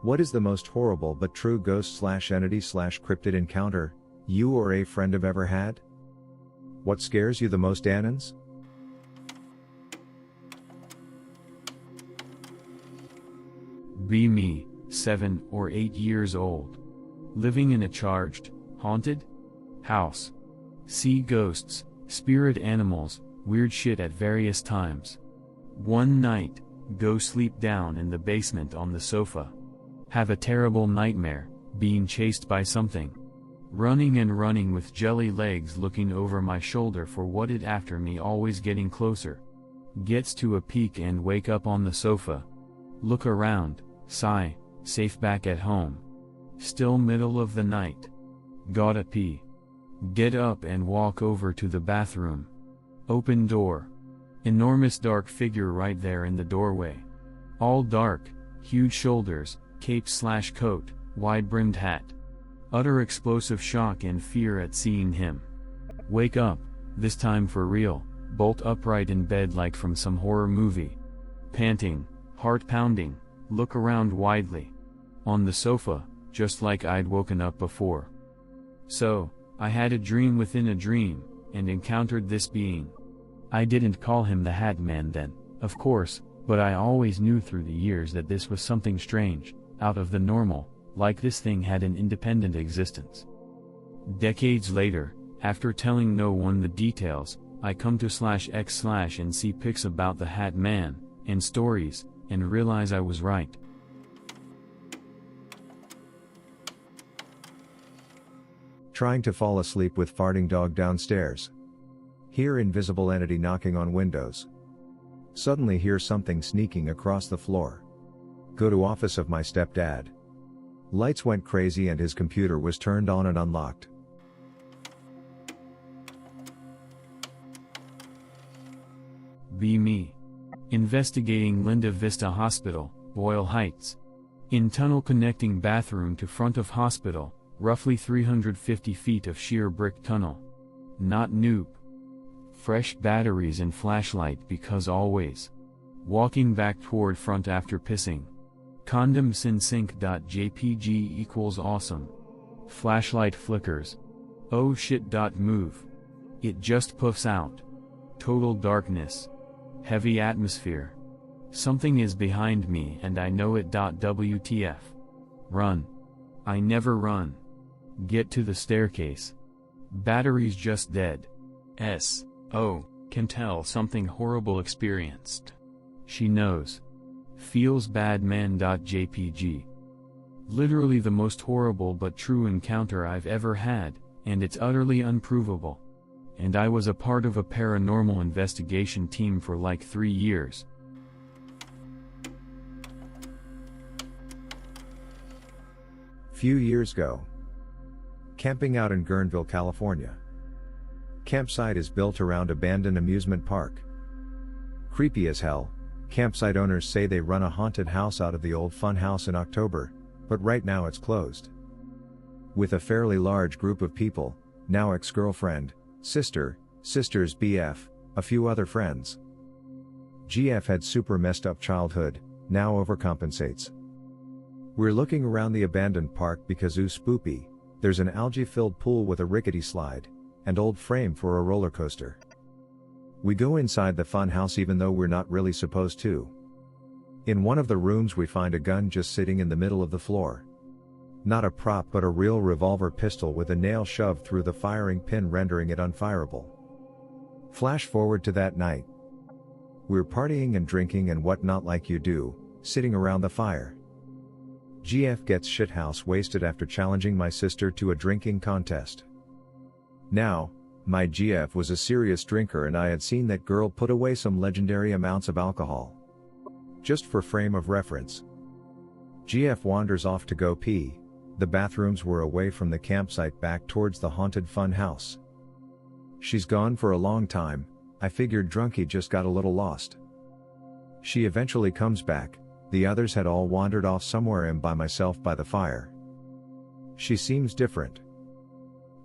What is the most horrible but true ghost/entity/cryptid encounter you or a friend have ever had? What scares you the most, Annans? Be me, 7 or 8 years old. Living in a charged, haunted house. See ghosts, spirit animals, weird shit at various times. One night, go sleep down in the basement on the sofa. Have a terrible nightmare, being chased by something. Running and running with jelly legs looking over my shoulder for what it after me always getting closer. Gets to a peak and wake up on the sofa. Look around, sigh, safe back at home. Still middle of the night. Gotta pee. Get up and walk over to the bathroom. Open door. Enormous dark figure right there in the doorway. All dark, huge shoulders, cape/coat, wide-brimmed hat. Utter explosive shock and fear at seeing him. Wake up, this time for real, bolt upright in bed like from some horror movie. Panting, heart pounding, look around widely. On the sofa, just like I'd woken up before. So, I had a dream within a dream, and encountered this being. I didn't call him the Hat Man then, of course, but I always knew through the years that this was something strange, out of the normal, like this thing had an independent existence. Decades later, after telling no one the details, I come to /x/ and see pics about the Hat Man, and stories, and realize I was right. Trying to fall asleep with farting dog downstairs. Hear invisible entity knocking on windows. Suddenly hear something sneaking across the floor. Go to office of my stepdad. Lights went crazy and his computer was turned on and unlocked. Be me. Investigating Linda Vista Hospital, Boyle Heights. In tunnel connecting bathroom to front of hospital, roughly 350 feet of sheer brick tunnel. Not noob. Fresh batteries and flashlight because always. Walking back toward front after pissing. Condom sync.jpg equals awesome. Flashlight flickers. Oh shit. Move. It just puffs out. Total darkness. Heavy atmosphere. Something is behind me and I know it. WTF. Run. I never run. Get to the staircase. Batteries just dead. Can tell something horrible experienced. She knows. Feels bad man.jpg. Literally the most horrible but true encounter I've ever had, and it's utterly unprovable. And I was a part of a paranormal investigation team for like 3 years. Few years ago. Camping out in Guerneville, California. Campsite is built around abandoned amusement park. Creepy as hell. Campsite owners say they run a haunted house out of the old fun house in October, but right now it's closed. With a fairly large group of people, now ex-girlfriend, sister, sister's BF, a few other friends. GF had super messed up childhood, now overcompensates. We're looking around the abandoned park because spoopy, there's an algae-filled pool with a rickety slide, and old frame for a roller coaster. We go inside the fun house even though we're not really supposed to. In one of the rooms we find a gun just sitting in the middle of the floor. Not a prop but a real revolver pistol with a nail shoved through the firing pin rendering it unfireable. Flash forward to that night. We're partying and drinking and whatnot like you do, sitting around the fire. GF gets shithouse wasted after challenging my sister to a drinking contest. Now, my GF was a serious drinker and I had seen that girl put away some legendary amounts of alcohol. Just for frame of reference. GF wanders off to go pee. The bathrooms were away from the campsite back towards the haunted fun house. She's gone for a long time, I figured drunkie just got a little lost. She eventually comes back, the others had all wandered off somewhere and by myself by the fire. She seems different.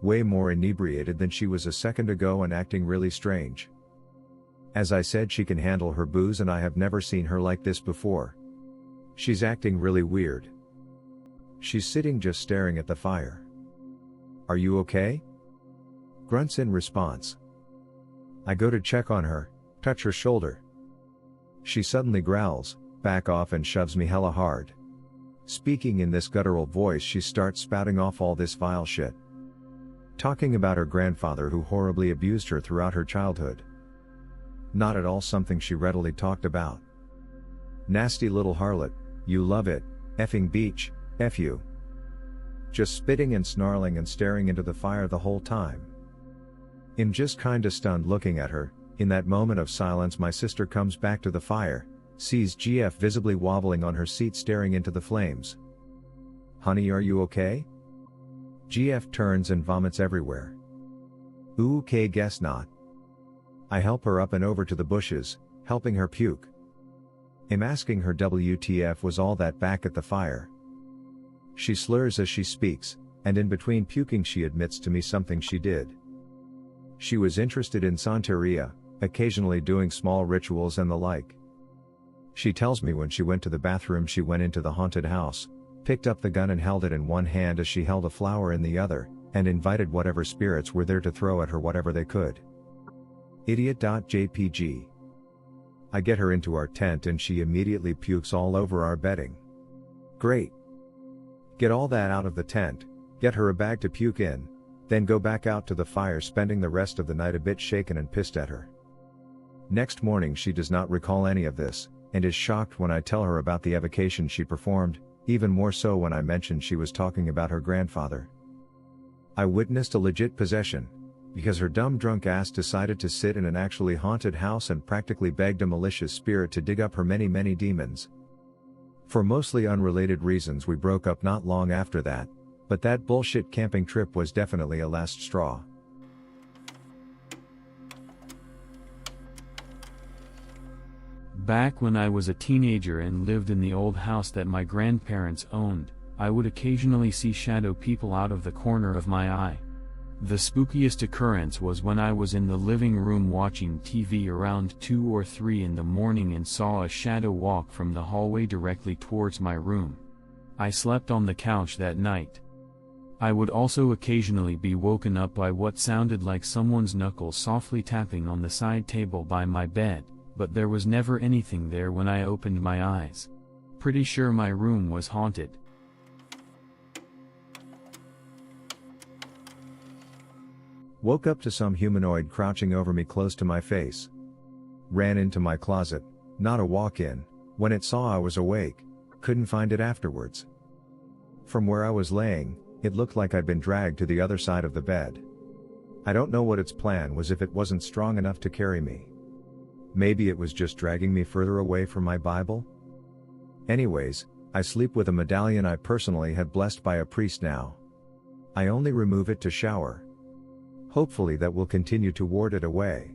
Way more inebriated than she was a second ago and acting really strange. As I said, she can handle her booze and I have never seen her like this before. She's acting really weird. She's sitting just staring at the fire. Are you okay? Grunts in response. I go to check on her, touch her shoulder. She suddenly growls, back off, and shoves me hella hard. Speaking in this guttural voice, she starts spouting off all this vile shit. Talking about her grandfather who horribly abused her throughout her childhood. Not at all something she readily talked about. Nasty little harlot, you love it, effing beach, F you. Just spitting and snarling and staring into the fire the whole time. I'm just kinda stunned looking at her. In that moment of silence, my sister comes back to the fire, sees GF visibly wobbling on her seat staring into the flames. Honey, are you okay? GF turns and vomits everywhere. Ooh, okay, guess not. I help her up and over to the bushes, helping her puke. I'm asking her WTF was all that back at the fire. She slurs as she speaks, and in between puking she admits to me something she did. She was interested in Santeria, occasionally doing small rituals and the like. She tells me when she went to the bathroom she went into the haunted house, picked up the gun and held it in one hand as she held a flower in the other, and invited whatever spirits were there to throw at her whatever they could. Idiot.jpg. I get her into our tent and she immediately pukes all over our bedding. Great. Get all that out of the tent, get her a bag to puke in, then go back out to the fire, spending the rest of the night a bit shaken and pissed at her. Next morning she does not recall any of this, and is shocked when I tell her about the evocation she performed, even more so when I mentioned she was talking about her grandfather. I witnessed a legit possession, because her dumb drunk ass decided to sit in an actually haunted house and practically begged a malicious spirit to dig up her many demons. For mostly unrelated reasons we broke up not long after that, but that bullshit camping trip was definitely a last straw. Back when I was a teenager and lived in the old house that my grandparents owned, I would occasionally see shadow people out of the corner of my eye. The spookiest occurrence was when I was in the living room watching TV around 2 or 3 in the morning and saw a shadow walk from the hallway directly towards my room. I slept on the couch that night. I would also occasionally be woken up by what sounded like someone's knuckles softly tapping on the side table by my bed, but there was never anything there when I opened my eyes. Pretty sure my room was haunted. Woke up to some humanoid crouching over me close to my face. Ran into my closet, not a walk-in, when it saw I was awake, couldn't find it afterwards. From where I was laying, it looked like I'd been dragged to the other side of the bed. I don't know what its plan was if it wasn't strong enough to carry me. Maybe it was just dragging me further away from my Bible? Anyways, I sleep with a medallion I personally had blessed by a priest now. I only remove it to shower. Hopefully that will continue to ward it away.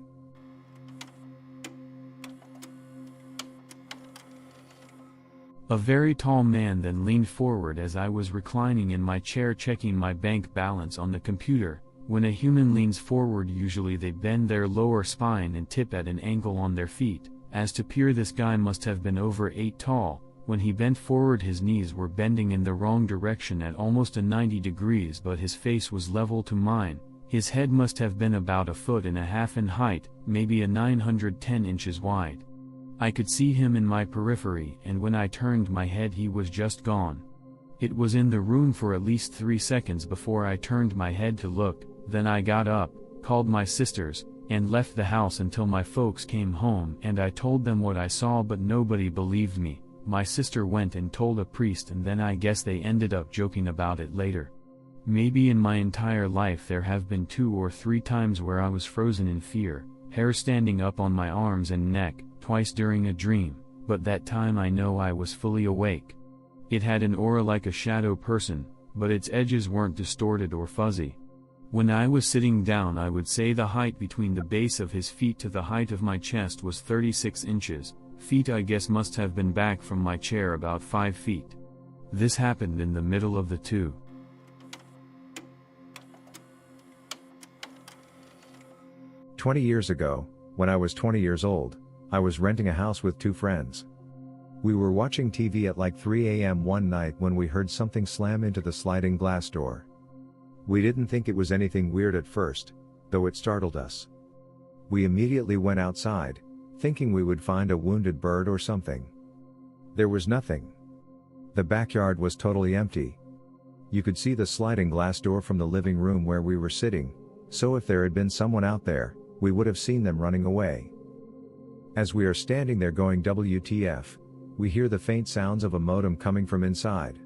A very tall man then leaned forward as I was reclining in my chair checking my bank balance on the computer. When a human leans forward, usually they bend their lower spine and tip at an angle on their feet. As to appear, this guy must have been over 8 tall. When he bent forward, his knees were bending in the wrong direction at almost a 90 degrees, but his face was level to mine. His head must have been about 1.5 feet in height, maybe a 910 inches wide. I could see him in my periphery, and when I turned my head he was just gone. It was in the room for at least 3 seconds before I turned my head to look. Then I got up, called my sisters, and left the house until my folks came home and I told them what I saw, but nobody believed me. My sister went and told a priest, and then I guess they ended up joking about it later. Maybe in my entire life there have been 2 or 3 times where I was frozen in fear, hair standing up on my arms and neck, twice during a dream, but that time I know I was fully awake. It had an aura like a shadow person, but its edges weren't distorted or fuzzy. When I was sitting down, I would say the height between the base of his feet to the height of my chest was 36 inches. Feet I guess must have been back from my chair about 5 feet. This happened in the middle of the 2. "20 years ago, when I was 20 years old, I was renting a house with 2 friends. We were watching TV at like 3 a.m. one night when we heard something slam into the sliding glass door. We didn't think it was anything weird at first, though it startled us. We immediately went outside, thinking we would find a wounded bird or something. There was nothing. The backyard was totally empty. You could see the sliding glass door from the living room where we were sitting, so if there had been someone out there, we would have seen them running away. As we are standing there going WTF, we hear the faint sounds of a modem coming from inside.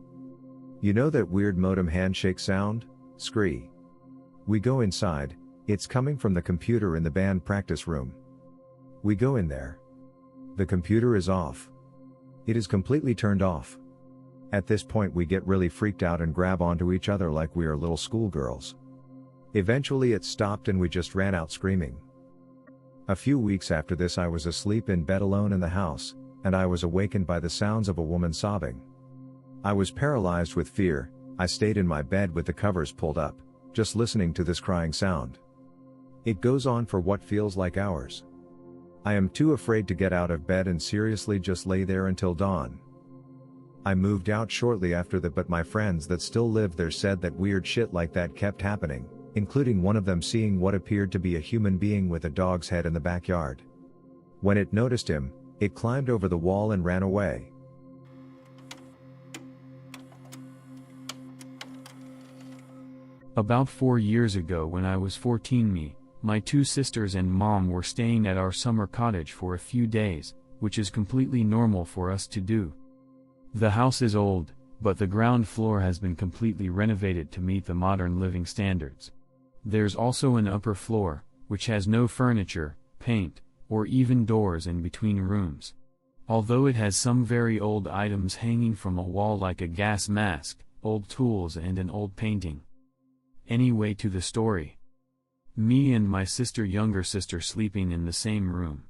You know that weird modem handshake sound? Scree. We go inside, it's coming from the computer in the band practice room. We go in there. The computer is off. It is completely turned off. At this point we get really freaked out and grab onto each other like we are little schoolgirls. Eventually it stopped and we just ran out screaming. A few weeks after this I was asleep in bed alone in the house, and I was awakened by the sounds of a woman sobbing. I was paralyzed with fear. I stayed in my bed with the covers pulled up, just listening to this crying sound. It goes on for what feels like hours. I am too afraid to get out of bed and seriously just lay there until dawn. I moved out shortly after that, but my friends that still lived there said that weird shit like that kept happening, including one of them seeing what appeared to be a human being with a dog's head in the backyard. When it noticed him, it climbed over the wall and ran away. About 4 years ago when I was 14, my two sisters and mom were staying at our summer cottage for a few days, which is completely normal for us to do. The house is old, but the ground floor has been completely renovated to meet the modern living standards. There's also an upper floor, which has no furniture, paint, or even doors in between rooms. Although it has some very old items hanging from a wall like a gas mask, old tools and an old painting. Anyway, to the story. Me and my younger sister sleeping in the same room.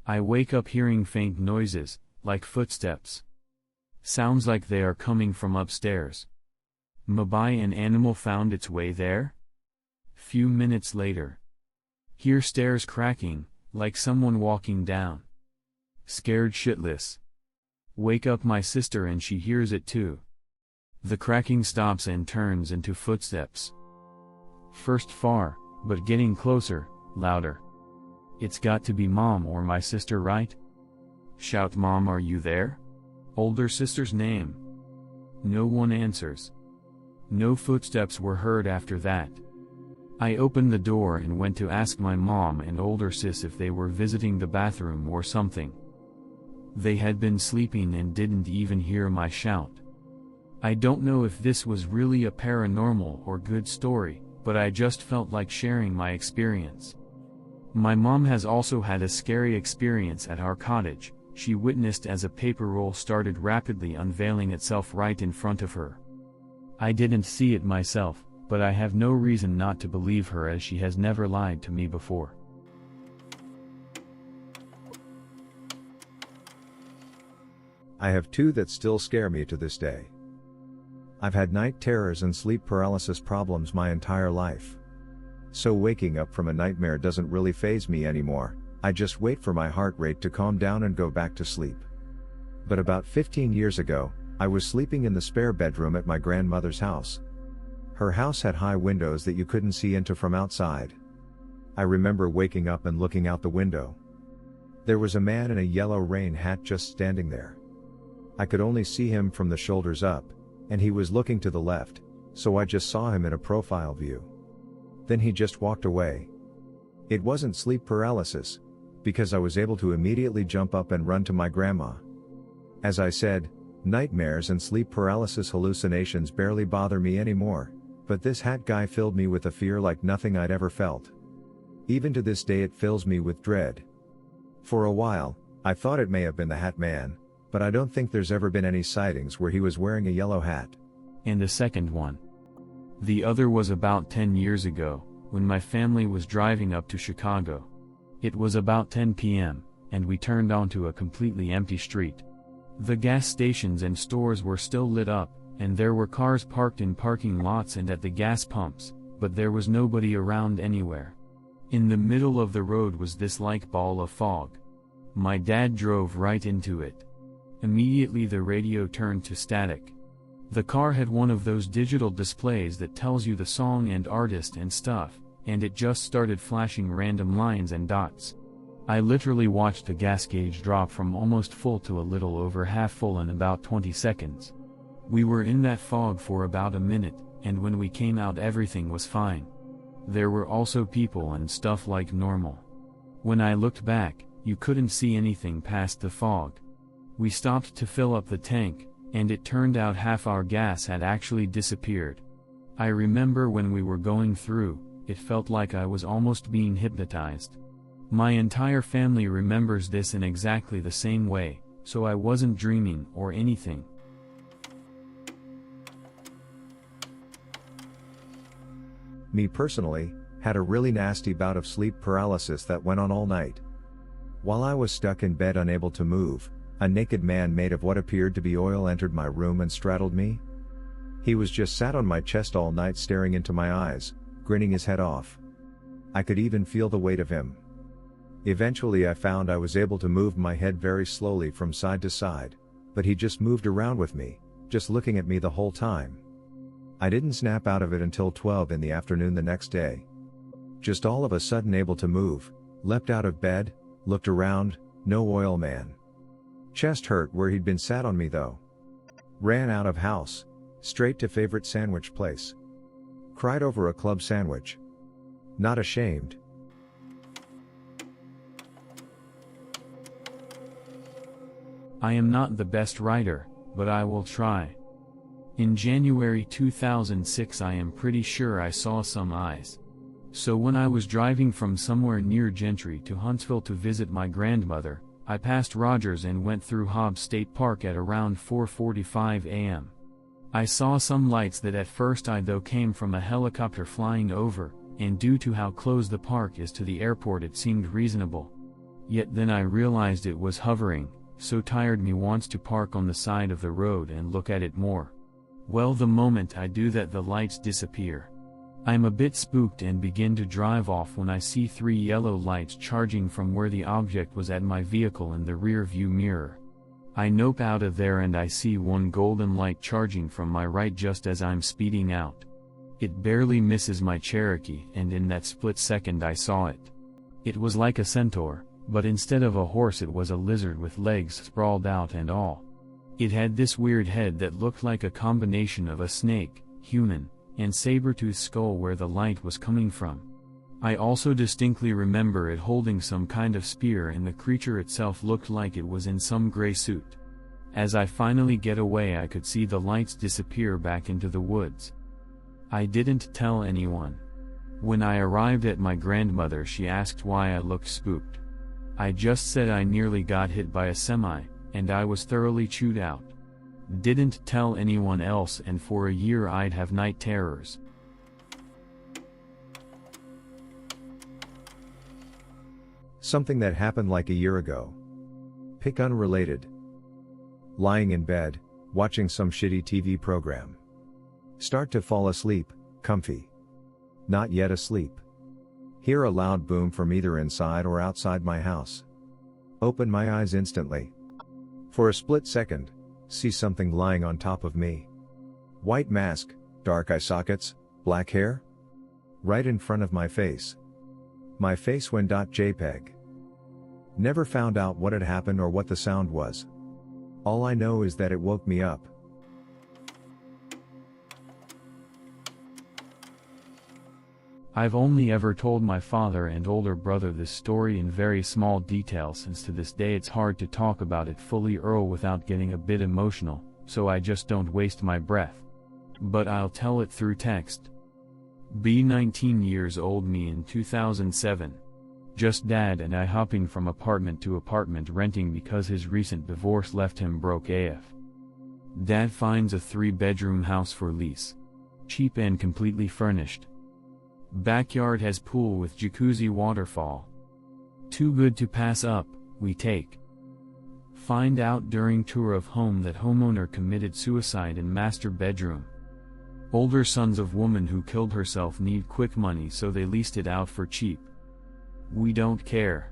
I wake up hearing faint noises, like footsteps. Sounds like they are coming from upstairs. Maybe an animal found its way there? Few minutes later. Hear stairs cracking, like someone walking down. Scared shitless. Wake up my sister and she hears it too. The cracking stops and turns into footsteps. First far, but getting closer, louder. It's got to be mom or my sister, right? Shout, "Mom, are you there?" Older sister's name. No one answers. No footsteps were heard after that. I opened the door and went to ask my mom and older sis if they were visiting the bathroom or something. They had been sleeping and didn't even hear my shout. I don't know if this was really a paranormal or good story, but I just felt like sharing my experience. My mom has also had a scary experience at our cottage. She witnessed as a paper roll started rapidly unveiling itself right in front of her. I didn't see it myself, but I have no reason not to believe her as she has never lied to me before. I have two that still scare me to this day. I've had night terrors and sleep paralysis problems my entire life. So waking up from a nightmare doesn't really faze me anymore. I just wait for my heart rate to calm down and go back to sleep. But about 15 years ago, I was sleeping in the spare bedroom at my grandmother's house. Her house had high windows that you couldn't see into from outside. I remember waking up and looking out the window. There was a man in a yellow rain hat just standing there. I could only see him from the shoulders up, and he was looking to the left, so I just saw him in a profile view. Then he just walked away. It wasn't sleep paralysis, because I was able to immediately jump up and run to my grandma. As I said, nightmares and sleep paralysis hallucinations barely bother me anymore, but this hat guy filled me with a fear like nothing I'd ever felt. Even to this day it fills me with dread. For a while, I thought it may have been the Hat Man, but I don't think there's ever been any sightings where he was wearing a yellow hat. And the second one. The other was about 10 years ago, when my family was driving up to Chicago. It was about 10 p.m., and we turned onto a completely empty street. The gas stations and stores were still lit up, and there were cars parked in parking lots and at the gas pumps, but there was nobody around anywhere. In the middle of the road was this like ball of fog. My dad drove right into it. Immediately the radio turned to static. The car had one of those digital displays that tells you the song and artist and stuff, and it just started flashing random lines and dots. I literally watched the gas gauge drop from almost full to a little over half full in about 20 seconds. We were in that fog for about a minute, and when we came out everything was fine. There were also people and stuff like normal. When I looked back, you couldn't see anything past the fog. We stopped to fill up the tank, and it turned out half our gas had actually disappeared. I remember when we were going through, it felt like I was almost being hypnotized. My entire family remembers this in exactly the same way, so I wasn't dreaming or anything. Me personally, had a really nasty bout of sleep paralysis that went on all night. While I was stuck in bed unable to move, a naked man made of what appeared to be oil entered my room and straddled me. He was just sat on my chest all night staring into my eyes, grinning his head off. I could even feel the weight of him. Eventually I found I was able to move my head very slowly from side to side, but he just moved around with me, just looking at me the whole time. I didn't snap out of it until 12 in the afternoon the next day. Just all of a sudden able to move, leapt out of bed, looked around, no oil man. Chest hurt where he'd been sat on me though. Ran out of house, straight to favorite sandwich place. Cried over a club sandwich. Not ashamed. I am not the best writer, but I will try. In January 2006 I am pretty sure I saw some eyes. So when I was driving from somewhere near Gentry to Huntsville to visit my grandmother, I passed Rogers and went through Hobbs State Park at around 4:45 a.m. I saw some lights that at first I thought came from a helicopter flying over, and due to how close the park is to the airport it seemed reasonable. Yet then I realized it was hovering, so tired me wants to park on the side of the road and look at it more. Well, the moment I do that the lights disappear. I'm a bit spooked and begin to drive off when I see 3 yellow lights charging from where the object was at my vehicle in the rear view mirror. I nope out of there and I see 1 golden light charging from my right just as I'm speeding out. It barely misses my Cherokee, and in that split second I saw it. It was like a centaur, but instead of a horse it was a lizard with legs sprawled out and all. It had this weird head that looked like a combination of a snake, human, and saber-toothed skull where the light was coming from. I also distinctly remember it holding some kind of spear, and the creature itself looked like it was in some gray suit. As I finally get away I could see the lights disappear back into the woods. I didn't tell anyone. When I arrived at my grandmother she asked why I looked spooked. I just said I nearly got hit by a semi, and I was thoroughly chewed out. Didn't tell anyone else, and for a year I'd have night terrors. Something that happened like a year ago. Pick unrelated. Lying in bed, watching some shitty TV program. Start to fall asleep, comfy. Not yet asleep. Hear a loud boom from either inside or outside my house. Open my eyes instantly. For a split second, see something lying on top of me. White mask, dark eye sockets, black hair. Right in front of my face. My face went .jpg. Never found out what had happened or what the sound was. All I know is that it woke me up. I've only ever told my father and older brother this story in very small detail, since to this day it's hard to talk about it fully without getting a bit emotional, so I just don't waste my breath. But I'll tell it through text. Be 19 years old, me in 2007. Just dad and I hopping from apartment to apartment renting because his recent divorce left him broke AF. Dad finds a 3-bedroom house for lease. Cheap and completely furnished. Backyard has pool with jacuzzi waterfall. Too good to pass up, we take. Find out during tour of home that homeowner committed suicide in master bedroom. Older sons of woman who killed herself need quick money, so they leased it out for cheap. We don't care.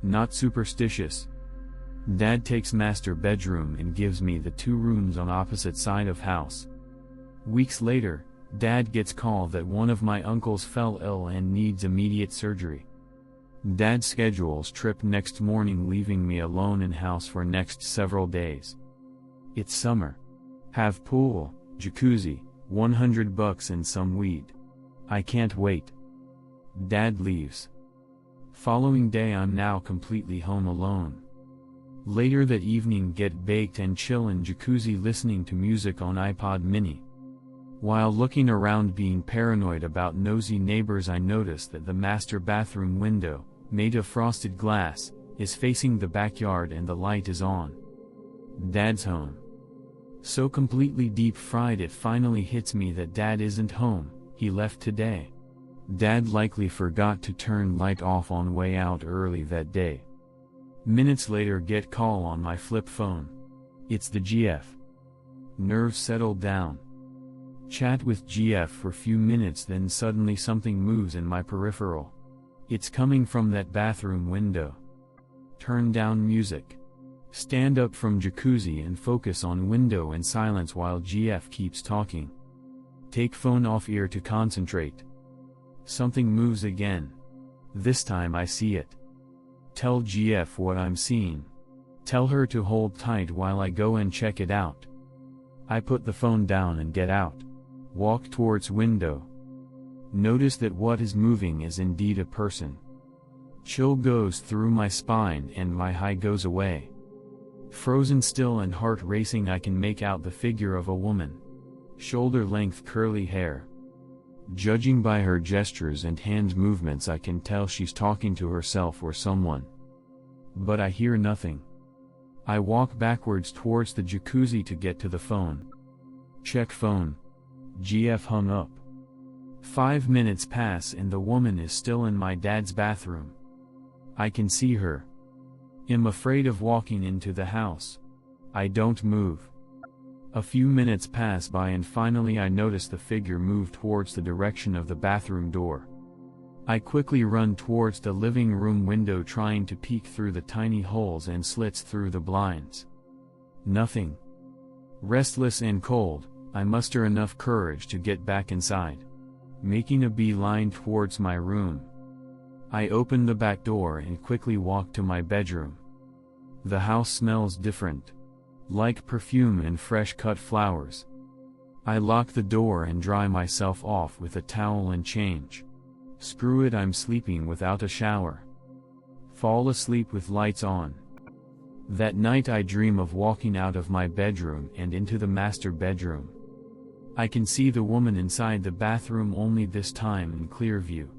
Not superstitious. Dad takes master bedroom and gives me the 2 rooms on opposite side of house. Weeks later, Dad gets call that one of my uncles fell ill and needs immediate surgery. Dad schedules trip next morning, leaving me alone in house for next several days. It's summer. Have pool, jacuzzi, $100 and some weed. I can't wait. Dad leaves. Following day I'm now completely home alone. Later that evening get baked and chill in jacuzzi listening to music on iPod mini. While looking around being paranoid about nosy neighbors, I notice that the master bathroom window, made of frosted glass, is facing the backyard and the light is on. Dad's home. So completely deep fried it finally hits me that Dad isn't home, he left today. Dad likely forgot to turn light off on way out early that day. Minutes later get call on my flip phone. It's the GF. Nerves settled down. Chat with GF for few minutes, then suddenly something moves in my peripheral. It's coming from that bathroom window. Turn down music. Stand up from jacuzzi and focus on window and silence while GF keeps talking. Take phone off ear to concentrate. Something moves again. This time I see it. Tell GF what I'm seeing. Tell her to hold tight while I go and check it out. I put the phone down and get out. Walk towards window. Notice that what is moving is indeed a person. Chill goes through my spine and my high goes away. Frozen still and heart racing, I can make out the figure of a woman. Shoulder-length curly hair. Judging by her gestures and hand movements I can tell she's talking to herself or someone. But I hear nothing. I walk backwards towards the jacuzzi to get to the phone. Check phone. GF hung up. 5 minutes pass and the woman is still in my dad's bathroom. I can see her. Am afraid of walking into the house. I don't move. A few minutes pass by and finally I notice the figure move towards the direction of the bathroom door. I quickly run towards the living room window trying to peek through the tiny holes and slits through the blinds. Nothing. Restless and cold, I muster enough courage to get back inside. Making a beeline towards my room. I open the back door and quickly walk to my bedroom. The house smells different. Like perfume and fresh cut flowers. I lock the door and dry myself off with a towel and change. Screw it, I'm sleeping without a shower. Fall asleep with lights on. That night I dream of walking out of my bedroom and into the master bedroom. I can see the woman inside the bathroom, only this time in clear view.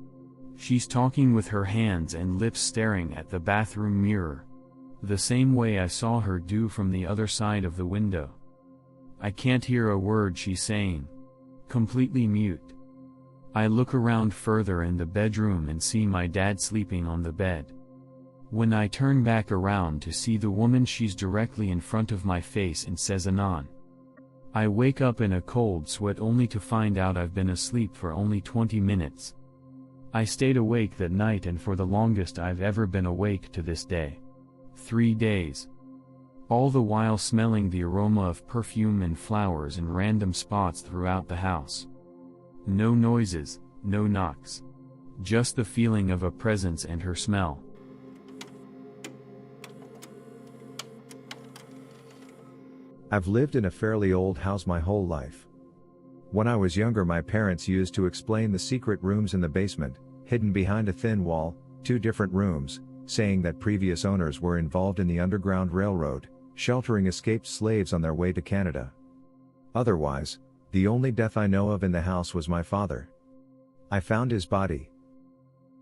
She's talking with her hands and lips staring at the bathroom mirror. The same way I saw her do from the other side of the window. I can't hear a word she's saying. Completely mute. I look around further in the bedroom and see my dad sleeping on the bed. When I turn back around to see the woman, she's directly in front of my face and says "Anon." I wake up in a cold sweat only to find out I've been asleep for only 20 minutes. I stayed awake that night and for the longest I've ever been awake to this day. 3 days. All the while smelling the aroma of perfume and flowers in random spots throughout the house. No noises, no knocks. Just the feeling of a presence and her smell. I've lived in a fairly old house my whole life. When I was younger, my parents used to explain the secret rooms in the basement, hidden behind a thin wall, 2 different rooms, saying that previous owners were involved in the Underground Railroad, sheltering escaped slaves on their way to Canada. Otherwise, the only death I know of in the house was my father. I found his body.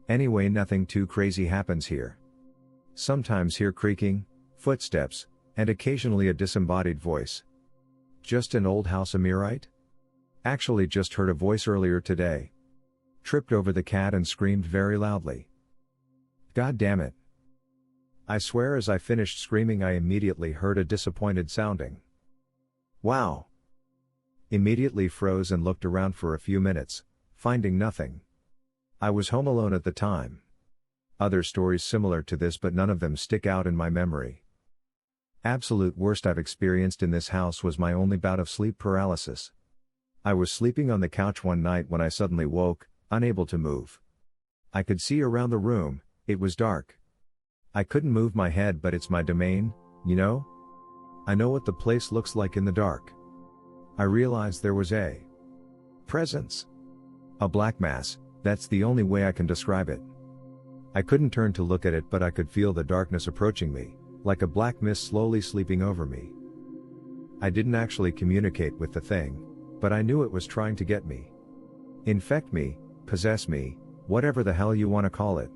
Anyway, nothing too crazy happens here. Sometimes hear creaking, footsteps, and occasionally a disembodied voice. Just an old house, am I right? Actually just heard a voice earlier today. Tripped over the cat and screamed very loudly. God damn it. I swear as I finished screaming I immediately heard a disappointed sounding. Wow. Immediately froze and looked around for a few minutes, finding nothing. I was home alone at the time. Other stories similar to this, but none of them stick out in my memory. Absolute worst I've experienced in this house was my only bout of sleep paralysis. I was sleeping on the couch one night when I suddenly woke, unable to move. I could see around the room, it was dark. I couldn't move my head, but it's my domain, you know? I know what the place looks like in the dark. I realized there was a presence. A black mass, that's the only way I can describe it. I couldn't turn to look at it, but I could feel the darkness approaching me, like a black mist slowly sleeping over me. I didn't actually communicate with the thing, but I knew it was trying to get me. Infect me, possess me, whatever the hell you want to call it.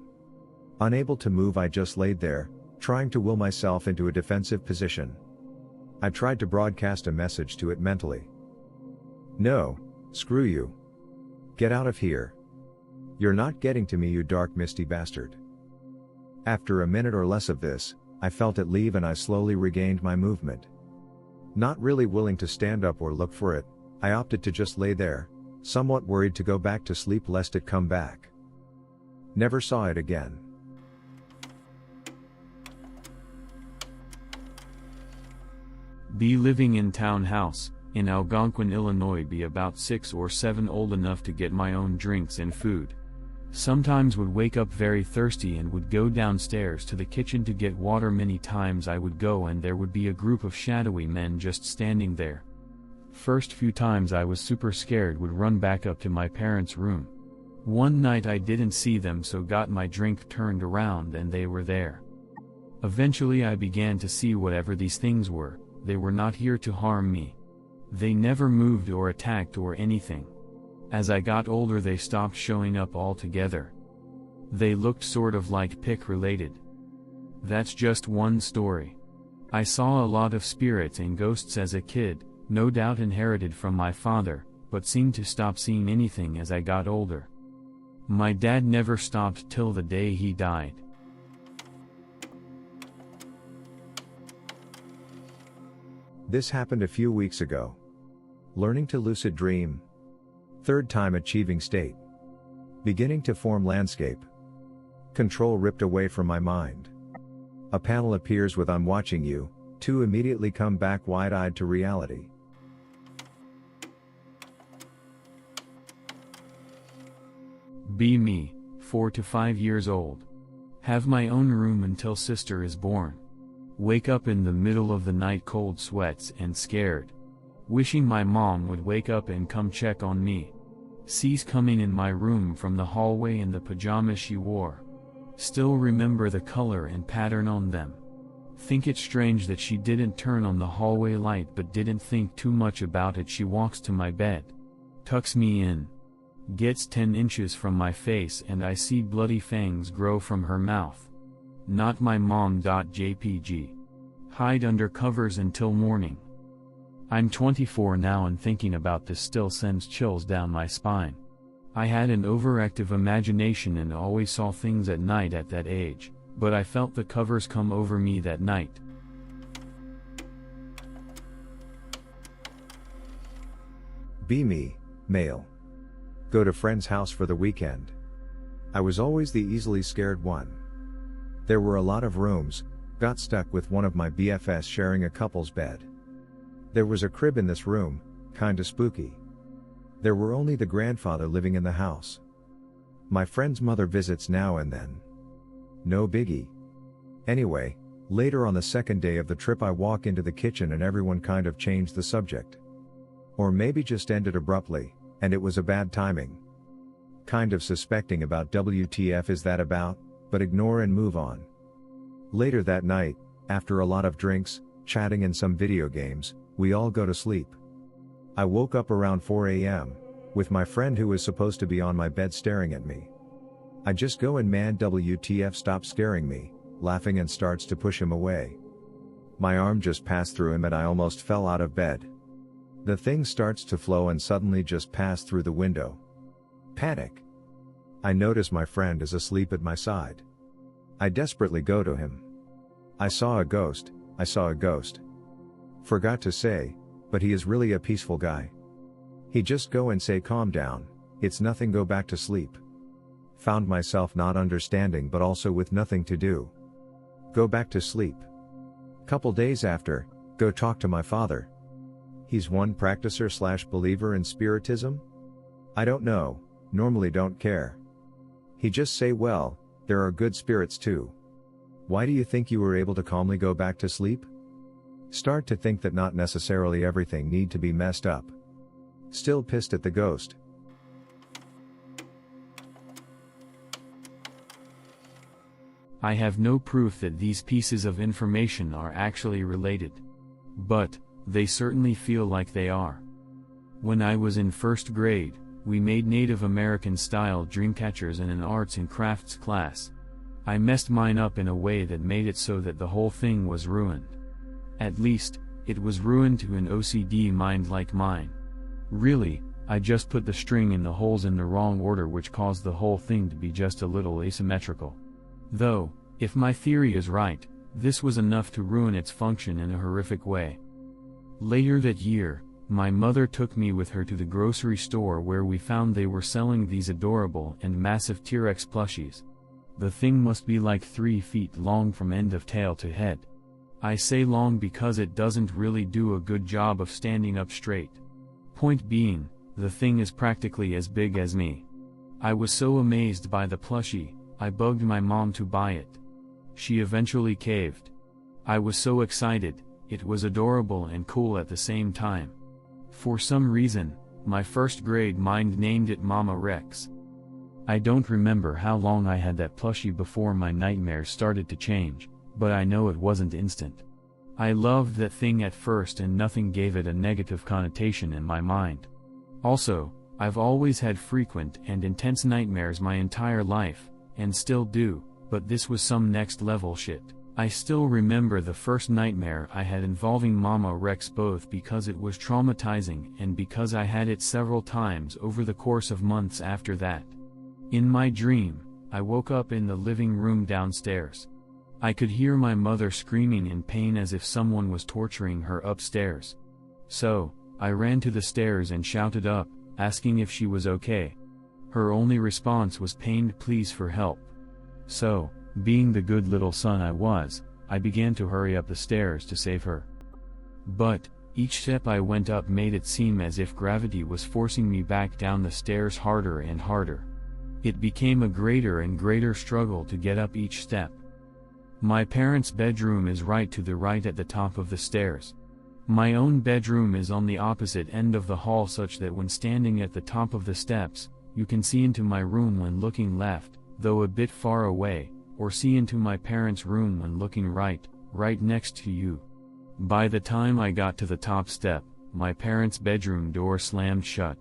Unable to move, I just laid there, trying to will myself into a defensive position. I tried to broadcast a message to it mentally. No, screw you. Get out of here. You're not getting to me, you dark misty bastard. After a minute or less of this, I felt it leave and I slowly regained my movement. Not really willing to stand up or look for it, I opted to just lay there, somewhat worried to go back to sleep lest it come back. Never saw it again. Be living in townhouse, in Algonquin, Illinois. Be about 6 or 7, old enough to get my own drinks and food. Sometimes would wake up very thirsty and would go downstairs to the kitchen to get water. Many times I would go and there would be a group of shadowy men just standing there. First few times I was super scared, would run back up to my parents' room. One night I didn't see them, so got my drink, turned around and they were there. Eventually I began to see whatever these things were. They were not here to harm me. They never moved or attacked or anything. As I got older they stopped showing up altogether. They looked sort of like pick related. That's just one story. I saw a lot of spirits and ghosts as a kid, no doubt inherited from my father, but seemed to stop seeing anything as I got older. My dad never stopped till the day he died. This happened a few weeks ago. Learning to lucid dream. Third time achieving state. Beginning to form landscape. Control ripped away from my mind. A panel appears with "I'm watching you," to immediately come back wide-eyed to reality. Be me, 4 to 5 years old. Have my own room until sister is born. Wake up in the middle of the night, cold sweats and scared. Wishing my mom would wake up and come check on me. Sees coming in my room from the hallway in the pajamas she wore. Still remember the color and pattern on them. Think it's strange that she didn't turn on the hallway light, but didn't think too much about it. She walks to my bed. Tucks me in. Gets 10 inches from my face and I see bloody fangs grow from her mouth. Not my mom. JPG. Hide under covers until morning. I'm 24 now and thinking about this still sends chills down my spine. I had an overactive imagination and always saw things at night at that age, but I felt the covers come over me that night. Be me, male. Go to friend's house for the weekend. I was always the easily scared one. There were a lot of rooms, got stuck with one of my BFS sharing a couple's bed. There was a crib in this room, kinda spooky. There were only the grandfather living in the house. My friend's mother visits now and then. No biggie. Anyway, later on the second day of the trip I walk into the kitchen and everyone kind of changed the subject. Or maybe just ended abruptly, and it was a bad timing. Kind of suspecting about WTF is that about, but ignore and move on. Later that night, after a lot of drinks, chatting and some video games, we all go to sleep. I woke up around 4 a.m., with my friend who was supposed to be on my bed staring at me. I just go and man WTF, stop scaring me, laughing, and starts to push him away. My arm just passed through him and I almost fell out of bed. The thing starts to flow and suddenly just passed through the window. Panic. I notice my friend is asleep at my side. I desperately go to him. I saw a ghost. Forgot to say, but he is really a peaceful guy. He just go and say calm down, it's nothing, go back to sleep. Found myself not understanding but also with nothing to do. Go back to sleep. Couple days after, go talk to my father. He's one practicer/believer in spiritism? I don't know, normally don't care. He just say, well, there are good spirits too. Why do you think you were able to calmly go back to sleep? Start to think that not necessarily everything need to be messed up. Still pissed at the ghost. I have no proof that these pieces of information are actually related. But, they certainly feel like they are. When I was in first grade, we made Native American-style dreamcatchers in an arts and crafts class. I messed mine up in a way that made it so that the whole thing was ruined. At least, it was ruined to an OCD mind like mine. Really, I just put the string in the holes in the wrong order, which caused the whole thing to be just a little asymmetrical. Though, if my theory is right, this was enough to ruin its function in a horrific way. Later that year, my mother took me with her to the grocery store where we found they were selling these adorable and massive T-Rex plushies. The thing must be like 3 feet long from end of tail to head. I say long because it doesn't really do a good job of standing up straight. Point being, the thing is practically as big as me. I was so amazed by the plushie, I bugged my mom to buy it. She eventually caved. I was so excited, it was adorable and cool at the same time. For some reason, my first grade mind named it Mama Rex. I don't remember how long I had that plushie before my nightmares started to change, but I know it wasn't instant. I loved that thing at first and nothing gave it a negative connotation in my mind. Also, I've always had frequent and intense nightmares my entire life, and still do, but this was some next level shit. I still remember the first nightmare I had involving Mama Rex, both because it was traumatizing and because I had it several times over the course of months after that. In my dream, I woke up in the living room downstairs. I could hear my mother screaming in pain as if someone was torturing her upstairs. So, I ran to the stairs and shouted up, asking if she was okay. Her only response was pained pleas for help. So, being the good little son I was, I began to hurry up the stairs to save her. But, each step I went up made it seem as if gravity was forcing me back down the stairs harder and harder. It became a greater and greater struggle to get up each step. My parents' bedroom is right to the right at the top of the stairs. My own bedroom is on the opposite end of the hall, such that when standing at the top of the steps, you can see into my room when looking left, though a bit far away, or see into my parents' room when looking right next to you. By the time I got to the top step, my parents' bedroom door slammed shut.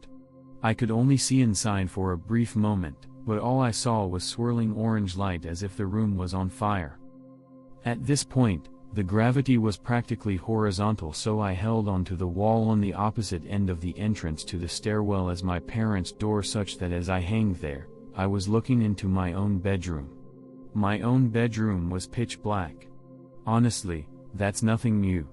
I could only see inside for a brief moment, but all I saw was swirling orange light as if the room was on fire. At this point, the gravity was practically horizontal, so I held onto the wall on the opposite end of the entrance to the stairwell as my parents' door, such that as I hanged there, I was looking into my own bedroom. My own bedroom was pitch black. Honestly, that's nothing new.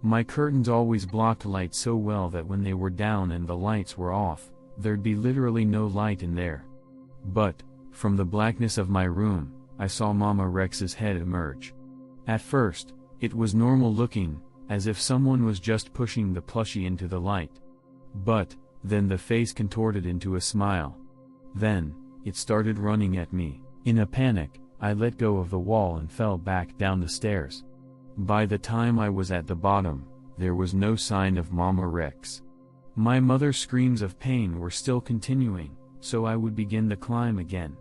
My curtains always blocked light so well that when they were down and the lights were off, there'd be literally no light in there. But, from the blackness of my room, I saw Mama Rex's head emerge. At first, it was normal looking, as if someone was just pushing the plushie into the light. But, then the face contorted into a smile. Then, it started running at me. In a panic, I let go of the wall and fell back down the stairs. By the time I was at the bottom, there was no sign of Mama Rex. My mother's screams of pain were still continuing, so I would begin the climb again.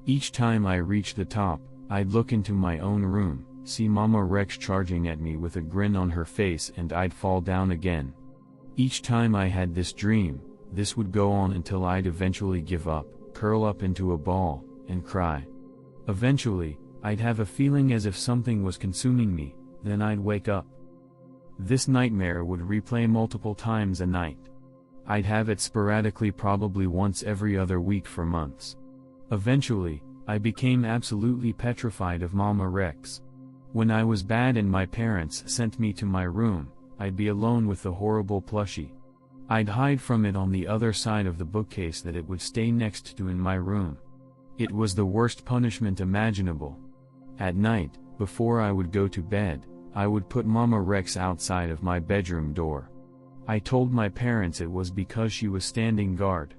Each time I reached the top, I'd look into my own room, see Mama Rex charging at me with a grin on her face, and I'd fall down again. Each time I had this dream, this would go on until I'd eventually give up, curl up into a ball, and cry. Eventually, I'd have a feeling as if something was consuming me, then I'd wake up. This nightmare would replay multiple times a night. I'd have it sporadically, probably once every other week for months. Eventually, I became absolutely petrified of Mama Rex. When I was bad and my parents sent me to my room, I'd be alone with the horrible plushie. I'd hide from it on the other side of the bookcase that it would stay next to in my room. It was the worst punishment imaginable. At night, before I would go to bed, I would put Mama Rex outside of my bedroom door. I told my parents it was because she was standing guard.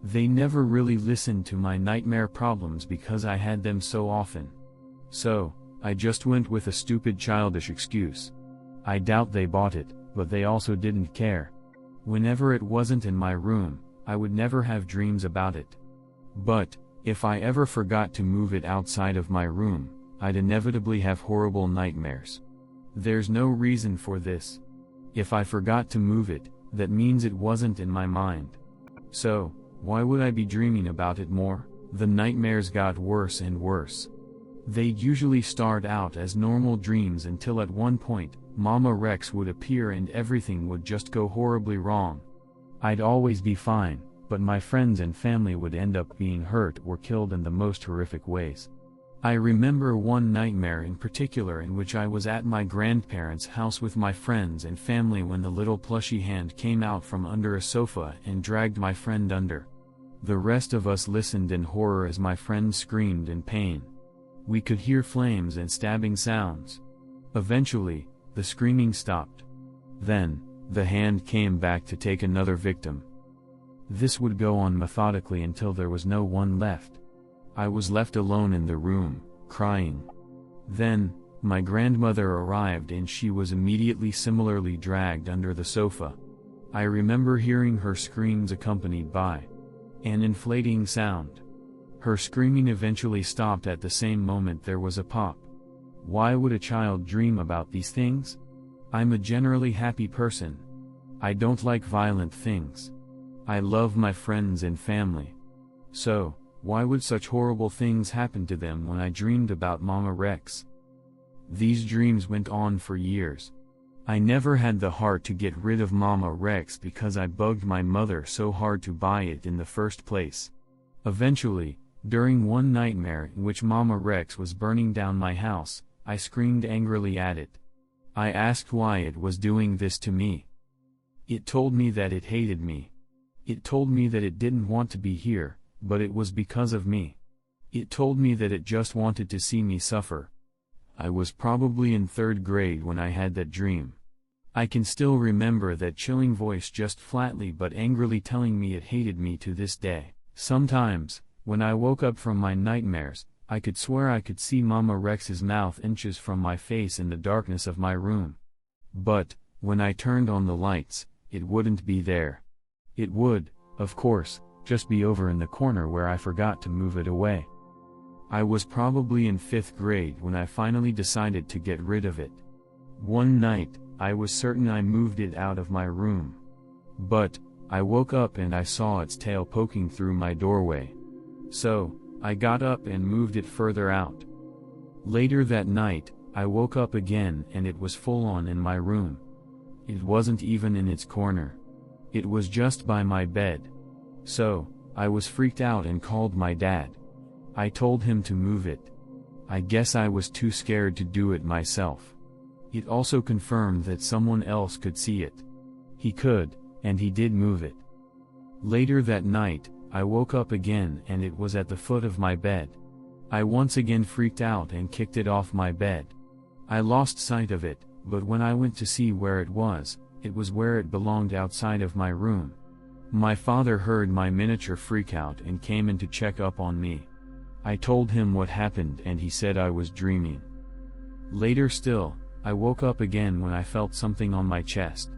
They never really listened to my nightmare problems because I had them so often. So, I just went with a stupid childish excuse. I doubt they bought it, but they also didn't care. Whenever it wasn't in my room, I would never have dreams about it. But, if I ever forgot to move it outside of my room, I'd inevitably have horrible nightmares. There's no reason for this. If I forgot to move it, that means it wasn't in my mind. So, why would I be dreaming about it more? The nightmares got worse and worse. They'd usually start out as normal dreams until at one point, Mama Rex would appear and everything would just go horribly wrong. I'd always be fine, but my friends and family would end up being hurt or killed in the most horrific ways. I remember one nightmare in particular in which I was at my grandparents' house with my friends and family when the little plushy hand came out from under a sofa and dragged my friend under. The rest of us listened in horror as my friend screamed in pain. We could hear flames and stabbing sounds. Eventually, the screaming stopped. Then, the hand came back to take another victim. This would go on methodically until there was no one left. I was left alone in the room, crying. Then, my grandmother arrived and she was immediately similarly dragged under the sofa. I remember hearing her screams accompanied by an inflating sound. Her screaming eventually stopped at the same moment there was a pop. Why would a child dream about these things? I'm a generally happy person. I don't like violent things. I love my friends and family. So, why would such horrible things happen to them when I dreamed about Mama Rex? These dreams went on for years. I never had the heart to get rid of Mama Rex because I bugged my mother so hard to buy it in the first place. Eventually, during one nightmare in which Mama Rex was burning down my house, I screamed angrily at it. I asked why it was doing this to me. It told me that it hated me. It told me that it didn't want to be here, but it was because of me. It told me that it just wanted to see me suffer. I was probably in 3rd grade when I had that dream. I can still remember that chilling voice just flatly but angrily telling me it hated me to this day. Sometimes, when I woke up from my nightmares, I could swear I could see Mama Rex's mouth inches from my face in the darkness of my room. But, when I turned on the lights, it wouldn't be there. It would, of course, just be over in the corner where I forgot to move it away. I was probably in 5th grade when I finally decided to get rid of it. One night, I was certain I moved it out of my room. But, I woke up and I saw its tail poking through my doorway. So, I got up and moved it further out. Later that night, I woke up again and it was full on in my room. It wasn't even in its corner. It was just by my bed. So, I was freaked out and called my dad. I told him to move it. I guess I was too scared to do it myself. It also confirmed that someone else could see it. He could, and he did move it. Later that night, I woke up again and it was at the foot of my bed. I once again freaked out and kicked it off my bed. I lost sight of it, but when I went to see where it was where it belonged outside of my room. My father heard my miniature freak out and came in to check up on me. I told him what happened and he said I was dreaming. Later still, I woke up again when I felt something on my chest.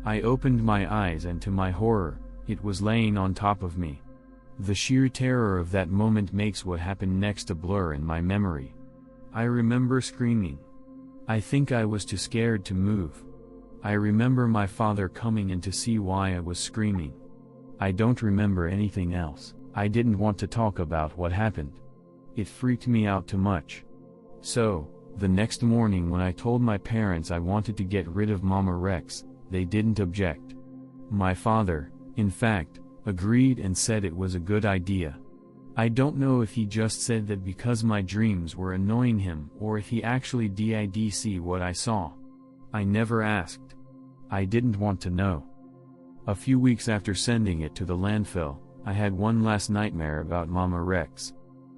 I opened my eyes and to my horror, it was laying on top of me. The sheer terror of that moment makes what happened next a blur in my memory. I remember screaming. I think I was too scared to move. I remember my father coming in to see why I was screaming. I don't remember anything else. I didn't want to talk about what happened. It freaked me out too much. So, the next morning when I told my parents I wanted to get rid of Mama Rex, they didn't object. My father, in fact, agreed and said it was a good idea. I don't know if he just said that because my dreams were annoying him or if he actually did see what I saw. I never asked. I didn't want to know. A few weeks after sending it to the landfill, I had one last nightmare about Mama Rex.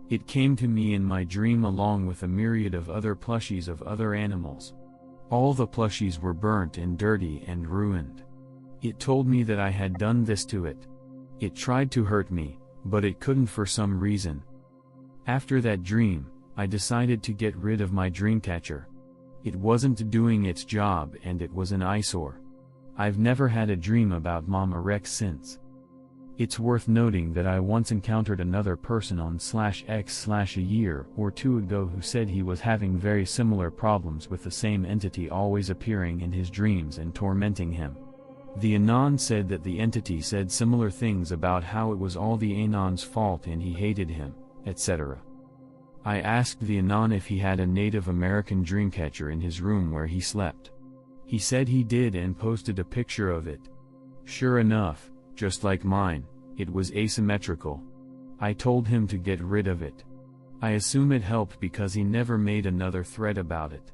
It came to me in my dream along with a myriad of other plushies of other animals. All the plushies were burnt and dirty and ruined. It told me that I had done this to it. It tried to hurt me, but it couldn't for some reason. After that dream, I decided to get rid of my dreamcatcher. It wasn't doing its job and it was an eyesore. I've never had a dream about Mama Rex since. It's worth noting that I once encountered another person on /x/ a year or two ago who said he was having very similar problems with the same entity always appearing in his dreams and tormenting him. The Anon said that the entity said similar things about how it was all the Anon's fault and he hated him, etc. I asked the Anon if he had a Native American dreamcatcher in his room where he slept. He said he did and posted a picture of it. Sure enough, just like mine, it was asymmetrical. I told him to get rid of it. I assume it helped because he never made another thread about it.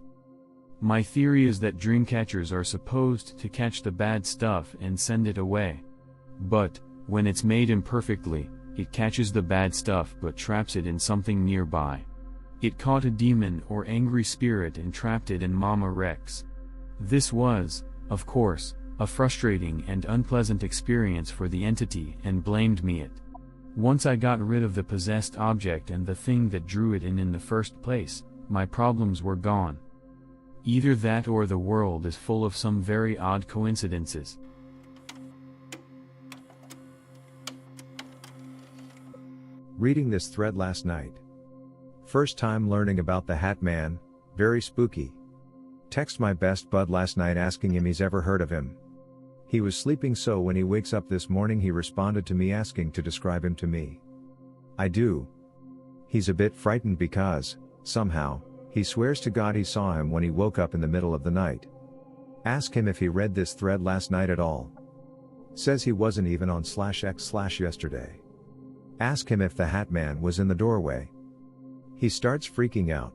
My theory is that dreamcatchers are supposed to catch the bad stuff and send it away. But, when it's made imperfectly, it catches the bad stuff but traps it in something nearby. It caught a demon or angry spirit and trapped it in Mama Rex. This was, of course, a frustrating and unpleasant experience for the entity and blamed me it. Once I got rid of the possessed object and the thing that drew it in the first place, my problems were gone. Either that or the world is full of some very odd coincidences. Reading this thread last night. First time learning about the Hat Man, very spooky. Text my best bud last night asking him he's ever heard of him. He was sleeping, so when he wakes up this morning he responded to me asking to describe him to me. I do. He's a bit frightened because, somehow, he swears to God he saw him when he woke up in the middle of the night. Ask him if he read this thread last night at all. Says he wasn't even on /x/ yesterday. Ask him if the Hat Man was in the doorway. He starts freaking out.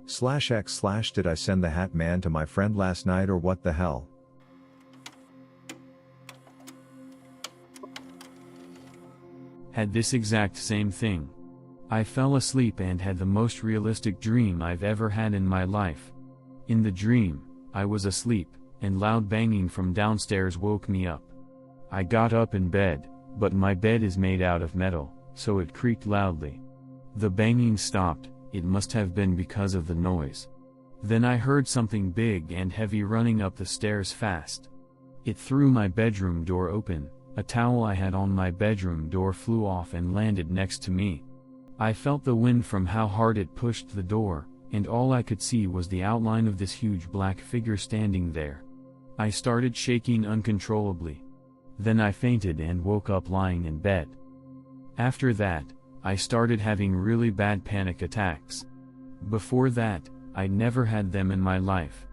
/x/ did I send the Hat Man to my friend last night or what the hell? Had this exact same thing. I fell asleep and had the most realistic dream I've ever had in my life. In the dream, I was asleep, and loud banging from downstairs woke me up. I got up in bed, but my bed is made out of metal, so it creaked loudly. The banging stopped. It must have been because of the noise. Then I heard something big and heavy running up the stairs fast. It threw my bedroom door open. A towel I had on my bedroom door flew off and landed next to me. I felt the wind from how hard it pushed the door, and all I could see was the outline of this huge black figure standing there. I started shaking uncontrollably. Then I fainted and woke up lying in bed. After that, I started having really bad panic attacks. Before that, I'd never had them in my life.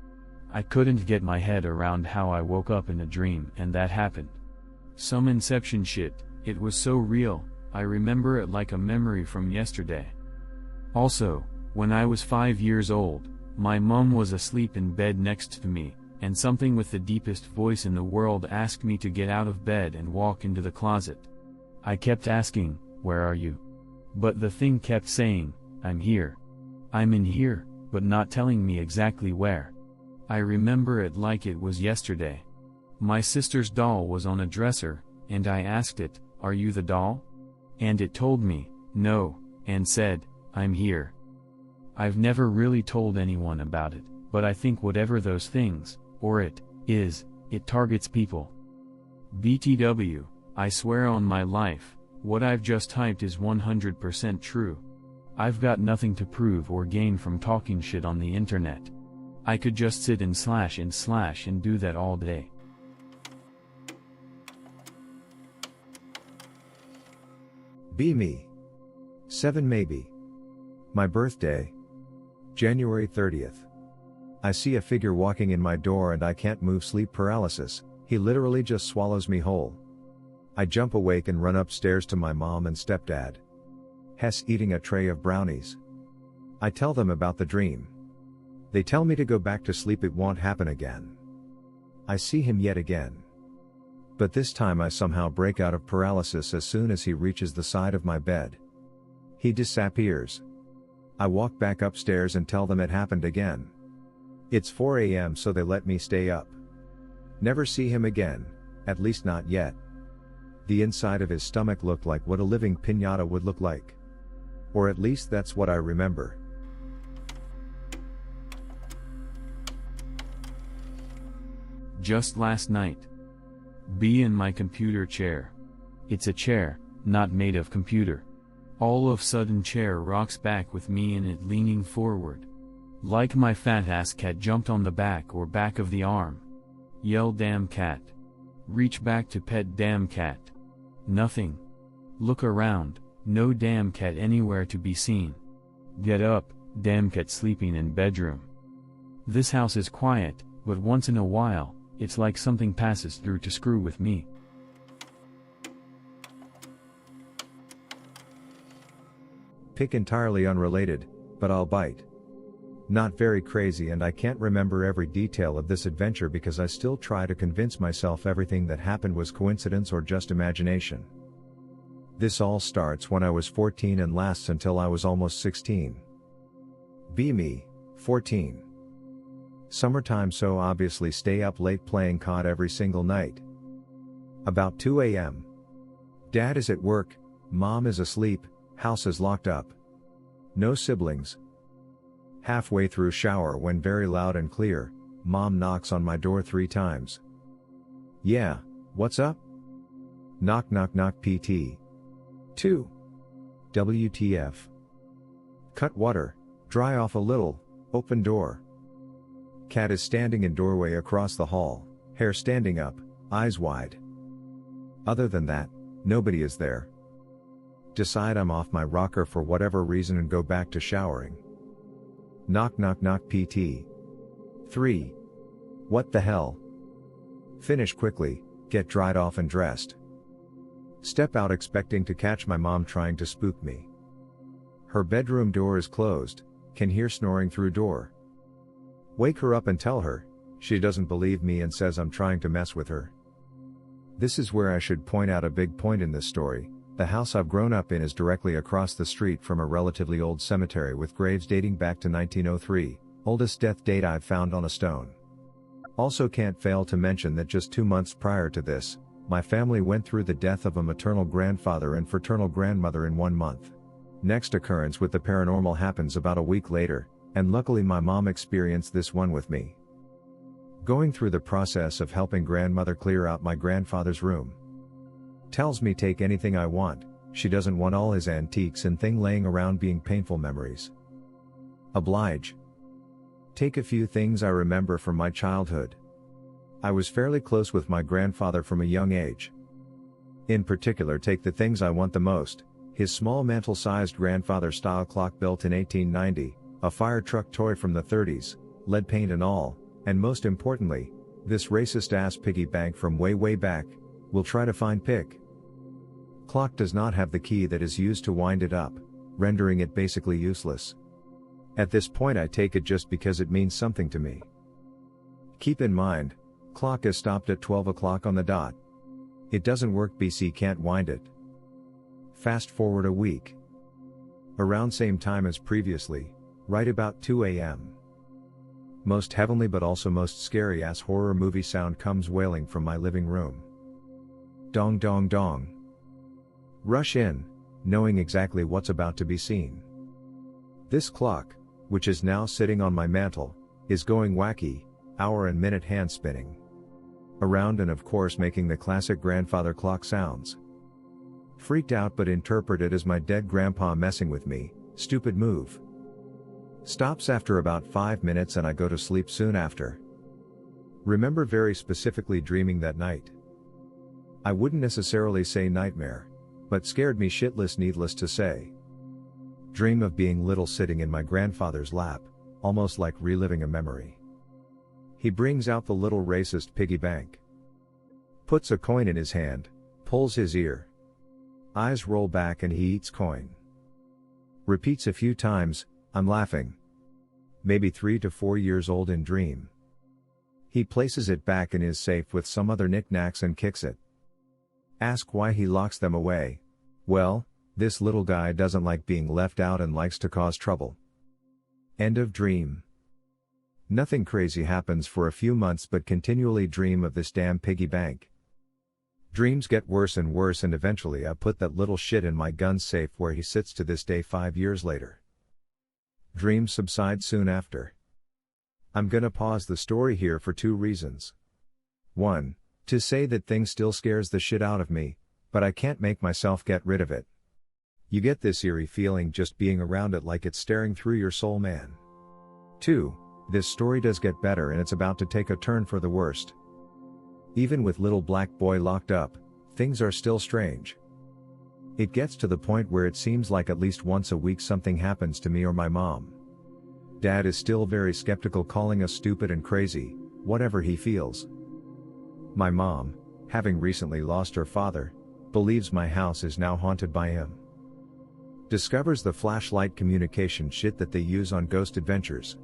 I couldn't get my head around how I woke up in a dream and that happened. Some Inception shit. It was so real, I remember it like a memory from yesterday. Also, when I was 5 years old, my mom was asleep in bed next to me, and something with the deepest voice in the world asked me to get out of bed and walk into the closet. I kept asking, "Where are you?" But the thing kept saying, "I'm here. I'm in here," but not telling me exactly where. I remember it like it was yesterday. My sister's doll was on a dresser, and I asked it, "Are you the doll?" And it told me, "No," and said, "I'm here." I've never really told anyone about it, but I think whatever those things, or it targets people. BTW, I swear on my life, what I've just typed is 100% true. I've got nothing to prove or gain from talking shit on the internet. I could just sit and slash and do that all day. Be me. 7 maybe. My birthday. January 30th. I see a figure walking in my door and I can't move. Sleep paralysis, he literally just swallows me whole. I jump awake and run upstairs to my mom and stepdad. Hess eating a tray of brownies. I tell them about the dream. They tell me to go back to sleep, it won't happen again. I see him yet again. But this time I somehow break out of paralysis as soon as he reaches the side of my bed. He disappears. I walk back upstairs and tell them it happened again. It's 4 a.m. so they let me stay up. Never see him again, at least not yet. The inside of his stomach looked like what a living piñata would look like. Or at least that's what I remember. Just last night. Be in my computer chair. It's a chair, not made of computer. All of sudden chair rocks back with me in it leaning forward. Like my fat ass cat jumped on the back or back of the arm. Yell damn cat. Reach back to pet damn cat. Nothing. Look around, no damn cat anywhere to be seen. Get up, damn cat sleeping in bedroom. This house is quiet, but once in a while, it's like something passes through to screw with me. Pick entirely unrelated, but I'll bite. Not very crazy, and I can't remember every detail of this adventure because I still try to convince myself everything that happened was coincidence or just imagination. This all starts when I was 14 and lasts until I was almost 16. Be me, 14. Summertime, so obviously stay up late playing COD every single night. About 2 a.m. Dad is at work, mom is asleep, house is locked up. No siblings. Halfway through shower when very loud and clear, mom knocks on my door 3 times. Yeah, what's up? Knock knock knock PT. 2. WTF. Cut water, dry off a little, open door. Cat is standing in doorway across the hall, hair standing up, eyes wide. Other than that, nobody is there. Decide I'm off my rocker for whatever reason and go back to showering. Knock knock knock PT. 3. What the hell? Finish quickly, get dried off and dressed. Step out expecting to catch my mom trying to spook me. Her bedroom door is closed, can hear snoring through door. Wake her up and tell her, she doesn't believe me and says I'm trying to mess with her. This is where I should point out a big point in this story. The house I've grown up in is directly across the street from a relatively old cemetery with graves dating back to 1903, oldest death date I've found on a stone. Also can't fail to mention that just 2 months prior to this, my family went through the death of a maternal grandfather and fraternal grandmother in 1 month. Next occurrence with the paranormal happens about a week later, and luckily my mom experienced this one with me. Going through the process of helping grandmother clear out my grandfather's room. Tells me take anything I want, she doesn't want all his antiques and thing laying around being painful memories. Oblige. Take a few things I remember from my childhood. I was fairly close with my grandfather from a young age. In particular, take the things I want the most: his small mantle-sized grandfather-style clock built in 1890, a fire truck toy from the 30s, lead paint and all, and most importantly, this racist-ass piggy bank from way back. We'll try to find pick. Clock does not have the key that is used to wind it up, rendering it basically useless. At this point I take it just because it means something to me. Keep in mind, clock is stopped at 12 o'clock on the dot. It doesn't work, BC can't wind it. Fast forward a week. Around same time as previously, right about 2 a.m. Most heavenly but also most scary ass horror movie sound comes wailing from my living room. Dong dong dong. Rush in, knowing exactly what's about to be seen. This clock, which is now sitting on my mantle, is going wacky, hour and minute hand spinning around and of course making the classic grandfather clock sounds. Freaked out but interpret it as my dead grandpa messing with me. Stupid move. Stops after about 5 minutes and I go to sleep soon after. Remember very specifically dreaming that night. I wouldn't necessarily say nightmare, but scared me shitless, needless to say. Dream of being little sitting in my grandfather's lap, almost like reliving a memory. He brings out the little racist piggy bank. Puts a coin in his hand, pulls his ear. Eyes roll back and he eats coin. Repeats a few times, I'm laughing. Maybe 3 to 4 years old in dream. He places it back in his safe with some other knickknacks and kicks it. Ask why he locks them away. Well, this little guy doesn't like being left out and likes to cause trouble. End of dream. Nothing crazy happens for a few months but continually dream of this damn piggy bank. Dreams get worse and worse and eventually I put that little shit in my gun safe where he sits to this day 5 years later. Dreams subside soon after. I'm gonna pause the story here for 2 reasons. 1. To say that thing still scares the shit out of me, but I can't make myself get rid of it. You get this eerie feeling just being around it like it's staring through your soul, man. 2. This story does get better and it's about to take a turn for the worst. Even with little black boy locked up, things are still strange. It gets to the point where it seems like at least once a week something happens to me or my mom. Dad is still very skeptical, calling us stupid and crazy, whatever he feels. My mom, having recently lost her father, believes my house is now haunted by him. Discovers the flashlight communication shit that they use on Ghost Adventures.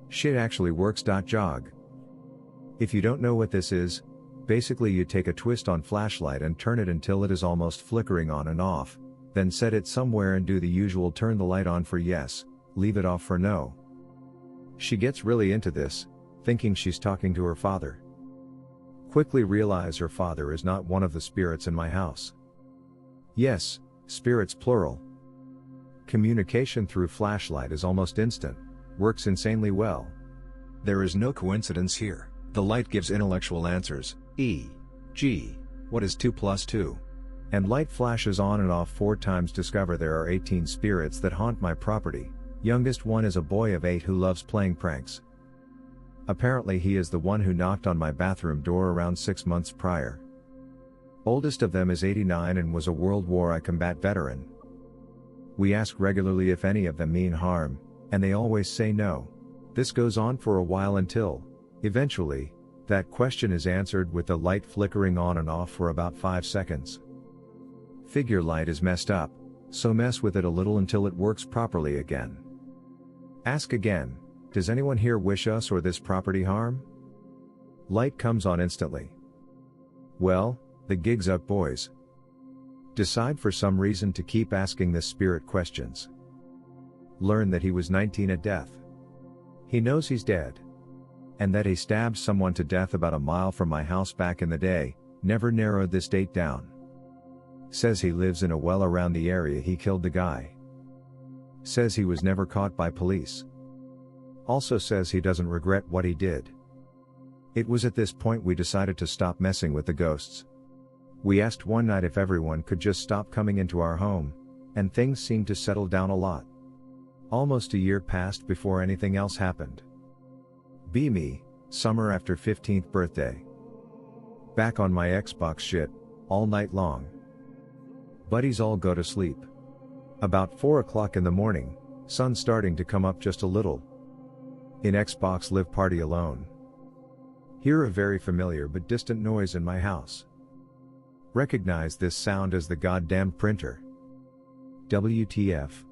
Shit actually works. Jog. If you don't know what this is, basically you take a twist on flashlight and turn it until it is almost flickering on and off, then set it somewhere and do the usual turn the light on for yes, leave it off for no. She gets really into this, thinking she's talking to her father. Quickly realize her father is not one of the spirits in my house. Yes, spirits plural. Communication through flashlight is almost instant, works insanely well. There is no coincidence here. The light gives intellectual answers, e.g., what is 2 plus 2? And light flashes on and off 4 times. Discover there are 18 spirits that haunt my property. Youngest one is a boy of 8 who loves playing pranks. Apparently he is the one who knocked on my bathroom door around 6 months prior. Oldest of them is 89 and was a World War I combat veteran. We ask regularly if any of them mean harm, and they always say no. This goes on for a while until, eventually, that question is answered with the light flickering on and off for about 5 seconds. Figure light is messed up, so mess with it a little until it works properly again. Ask again, does anyone here wish us or this property harm? Light comes on instantly. Well, the gig's up, boys. Decide for some reason to keep asking this spirit questions. Learn that he was 19 at death. He knows he's dead. And that he stabbed someone to death about a mile from my house back in the day, never narrowed this date down. Says he lives in a well around the area he killed the guy. Says he was never caught by police. Also says he doesn't regret what he did. It was at this point we decided to stop messing with the ghosts. We asked one night if everyone could just stop coming into our home, and things seemed to settle down a lot. Almost a year passed before anything else happened. Me, summer after 15th birthday. Back on my Xbox shit, all night long. Buddies all go to sleep. About 4 o'clock in the morning, sun starting to come up just a little. In Xbox live party alone. Hear a very familiar but distant noise in my house. Recognize this sound as the goddamn printer. WTF.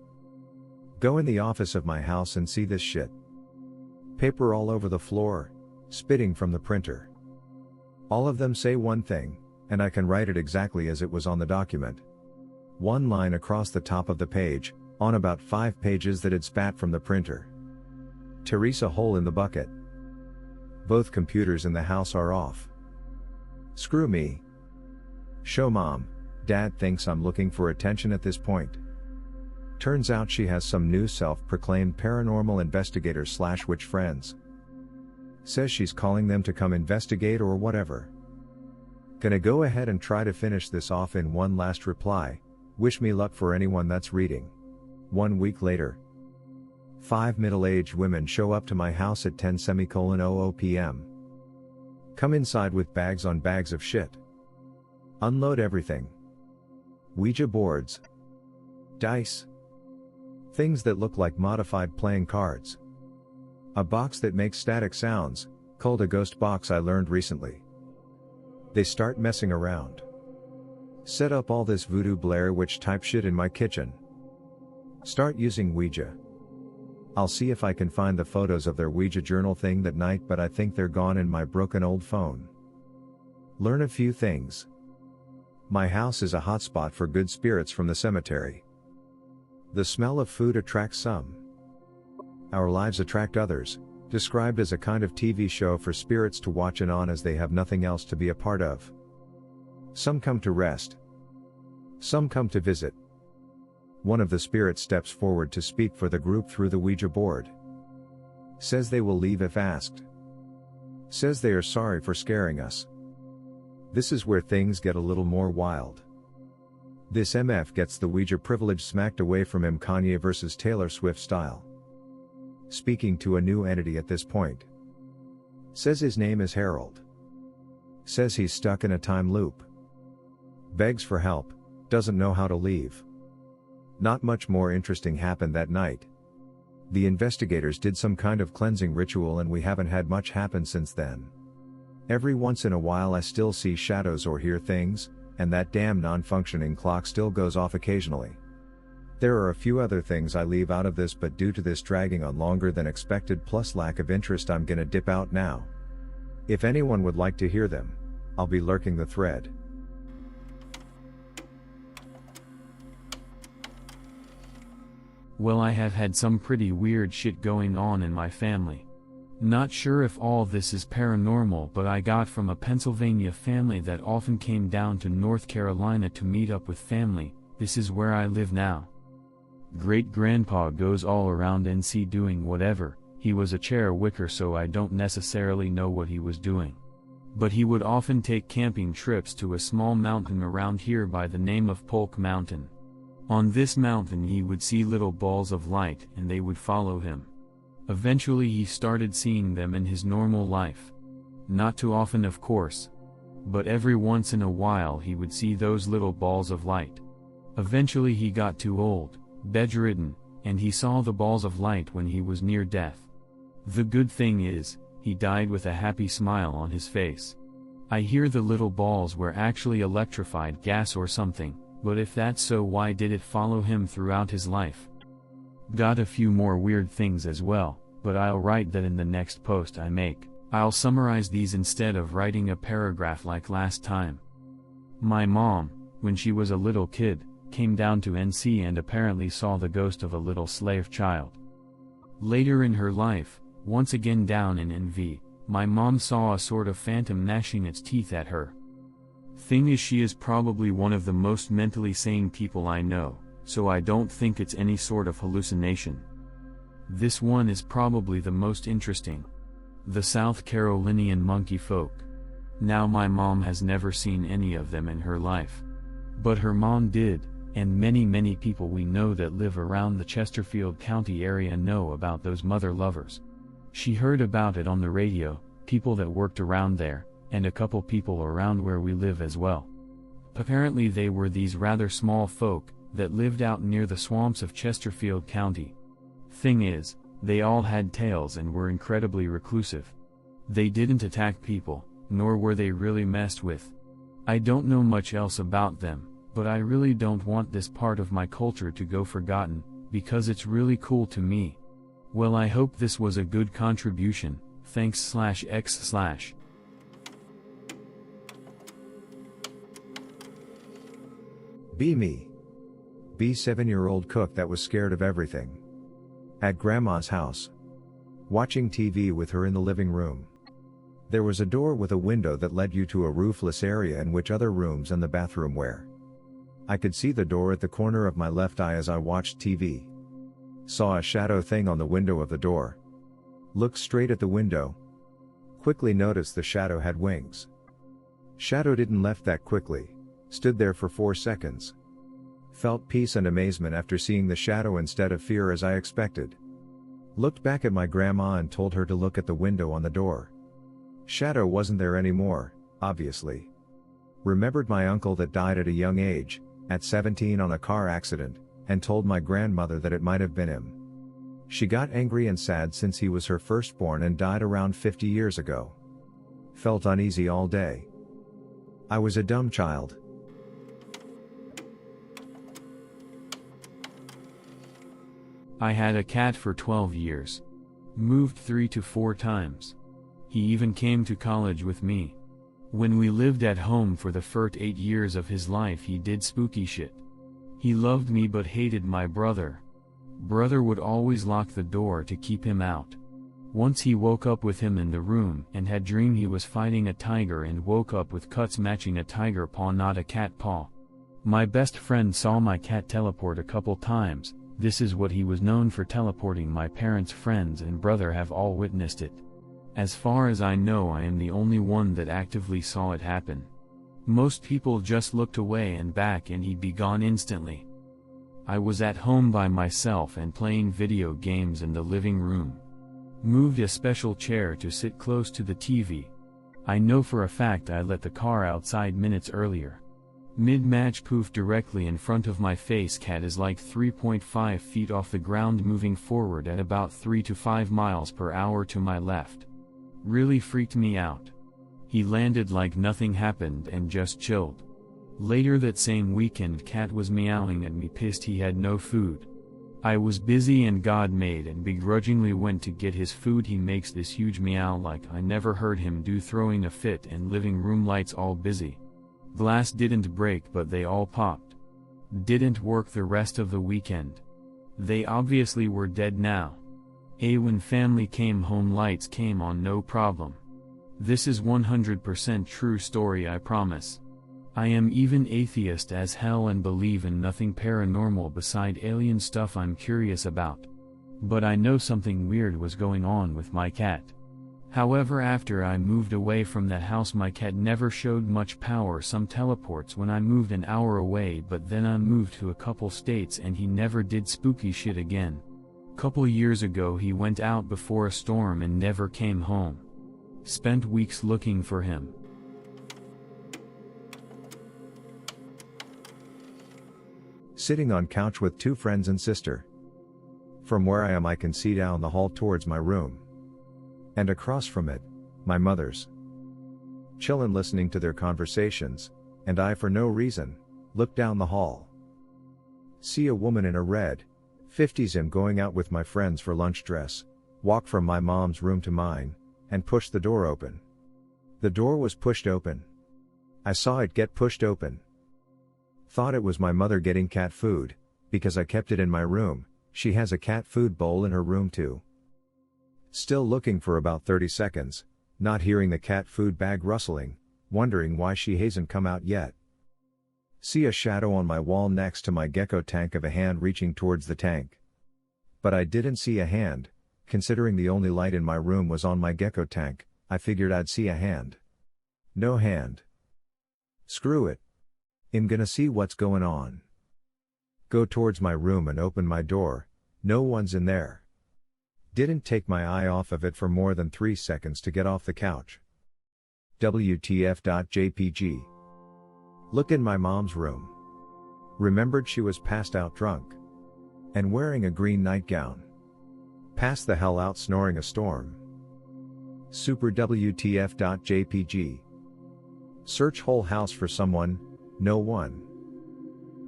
Go in the office of my house and see this shit. Paper all over the floor, spitting from the printer. All of them say one thing, and I can write it exactly as it was on the document. One line across the top of the page, on about 5 pages that had spat from the printer. Teresa hole in the bucket. Both computers in the house are off. Screw me. Show mom, dad thinks I'm looking for attention at this point. Turns out she has some new self-proclaimed paranormal investigator / witch friends. Says she's calling them to come investigate or whatever. Gonna go ahead and try to finish this off in one last reply. Wish me luck for anyone that's reading. 1 week later. 5 middle-aged women show up to my house at 10:00 p.m. Come inside with bags on bags of shit. Unload everything. Ouija boards. Dice. Things that look like modified playing cards. A box that makes static sounds, called a ghost box, I learned recently. They start messing around. Set up all this voodoo Blair Witch type shit in my kitchen. Start using Ouija. I'll see if I can find the photos of their Ouija journal thing that night, but I think they're gone in my broken old phone. Learn a few things. My house is a hotspot for good spirits from the cemetery. The smell of food attracts some. Our lives attract others, Described as a kind of TV show for spirits to watch in on as they have nothing else to be a part of. Some come to rest. Some come to visit. One of the spirits steps forward to speak for the group through the Ouija board. Says they will leave if asked. Says they are sorry for scaring us. This is where things get a little more wild. This MF gets the Ouija privilege smacked away from him, Kanye vs. Taylor Swift style. Speaking to a new entity at this point. Says his name is Harold. Says he's stuck in a time loop. Begs for help, doesn't know how to leave. Not much more interesting happened that night. The investigators did some kind of cleansing ritual and we haven't had much happen since then. Every once in a while I still see shadows or hear things, and that damn non-functioning clock still goes off occasionally. There are a few other things I leave out of this, but due to this dragging on longer than expected plus lack of interest, I'm gonna dip out now. If anyone would like to hear them, I'll be lurking the thread. Well, I have had some pretty weird shit going on in my family. Not sure if all this is paranormal, but I got from a Pennsylvania family that often came down to North Carolina to meet up with family. This is where I live now. Great-grandpa goes all around NC doing whatever. He was a chair wicker, so I don't necessarily know what he was doing. But he would often take camping trips to a small mountain around here by the name of Polk Mountain. On this mountain he would see little balls of light and they would follow him. Eventually he started seeing them in his normal life. Not too often, of course. But every once in a while he would see those little balls of light. Eventually he got too old, bedridden, and he saw the balls of light when he was near death. The good thing is, he died with a happy smile on his face. I hear the little balls were actually electrified gas or something, but if that's so, why did it follow him throughout his life? Got a few more weird things as well, but I'll write that in the next post I make. I'll summarize these instead of writing a paragraph like last time. My mom, when she was a little kid, came down to NC and apparently saw the ghost of a little slave child. Later in her life, once again down in NV, my mom saw a sort of phantom gnashing its teeth at her. Thing is, she is probably one of the most mentally sane people I know, so I don't think it's any sort of hallucination. This one is probably the most interesting. The South Carolinian monkey folk. Now my mom has never seen any of them in her life. But her mom did, and many people we know that live around the Chesterfield County area know about those mother lovers. She heard about it on the radio, people that worked around there, and a couple people around where we live as well. Apparently they were these rather small folk that lived out near the swamps of Chesterfield County. Thing is, they all had tails and were incredibly reclusive. They didn't attack people, nor were they really messed with. I don't know much else about them, but I really don't want this part of my culture to go forgotten, because it's really cool to me. Well, I hope this was a good contribution. Thanks/X/. Be me. Be 7-year-old cook that was scared of everything. At grandma's house. Watching TV with her in the living room. There was a door with a window that led you to a roofless area in which other rooms and the bathroom were. I could see the door at the corner of my left eye as I watched TV. Saw a shadow thing on the window of the door. Looked straight at the window. Quickly noticed the shadow had wings. Shadow didn't left that quickly. Stood there for 4 seconds. Felt peace and amazement after seeing the shadow instead of fear as I expected. Looked back at my grandma and told her to look at the window on the door. Shadow wasn't there anymore, obviously. Remembered my uncle that died at a young age, at 17 on a car accident, and told my grandmother that it might have been him. She got angry and sad since he was her firstborn and died around 50 years ago. Felt uneasy all day. I was a dumb child. I had a cat for 12 years. Moved 3 to 4 times. He even came to college with me. When we lived at home for the first 8 years of his life, he did spooky shit. He loved me but hated my brother. Brother would always lock the door to keep him out. Once he woke up with him in the room and had dreamed he was fighting a tiger and woke up with cuts matching a tiger paw, not a cat paw. My best friend saw my cat teleport a couple times. This is what he was known for teleporting. My parents' friends and brother have all witnessed it. As far as I know, I am the only one that actively saw it happen. Most people just looked away and back and he'd be gone instantly. I was at home by myself and playing video games in the living room. Moved a special chair to sit close to the TV. I know for a fact I let the car outside minutes earlier. Mid-match, poof, directly in front of my face. Cat is like 3.5 feet off the ground, moving forward at about 3 to 5 miles per hour to my left. Really freaked me out. He landed like nothing happened and just chilled. Later that same weekend, Cat was meowing at me, pissed he had no food. I was busy and God made and begrudgingly went to get his food. He makes this huge meow like I never heard him do, throwing a fit, and living room lights all busy. Glass didn't break but they all popped. Didn't work the rest of the weekend. They obviously were dead now. When family came home, lights came on no problem. This is 100% true story, I promise. I am even atheist as hell and believe in nothing paranormal beside alien stuff I'm curious about. But I know something weird was going on with my cat. However, after I moved away from that house, my cat never showed much power. Some teleports when I moved an hour away, but then I moved to a couple states and he never did spooky shit again. Couple years ago he went out before a storm and never came home. Spent weeks looking for him. Sitting on couch with 2 friends and sister. From where I am I can see down the hall towards my room. And across from it, my mother's. Chillin' listening to their conversations, and I for no reason, look down the hall. See a woman in a red, 50s going out with my friends for lunch dress, walk from my mom's room to mine, and push the door open. The door was pushed open. I saw it get pushed open. Thought it was my mother getting cat food, because I kept it in my room. She has a cat food bowl in her room too. Still looking for about 30 seconds, not hearing the cat food bag rustling, wondering why she hasn't come out yet. See a shadow on my wall next to my gecko tank of a hand reaching towards the tank. But I didn't see a hand. Considering the only light in my room was on my gecko tank, I figured I'd see a hand. No hand. Screw it. I'm gonna see what's going on. Go towards my room and open my door. No one's in there. Didn't take my eye off of it for more than 3 seconds to get off the couch. WTF.jpg. Looked in my mom's room. Remembered she was passed out drunk. And wearing a green nightgown. Passed the hell out snoring a storm. Super WTF.jpg. Search whole house for someone, no one.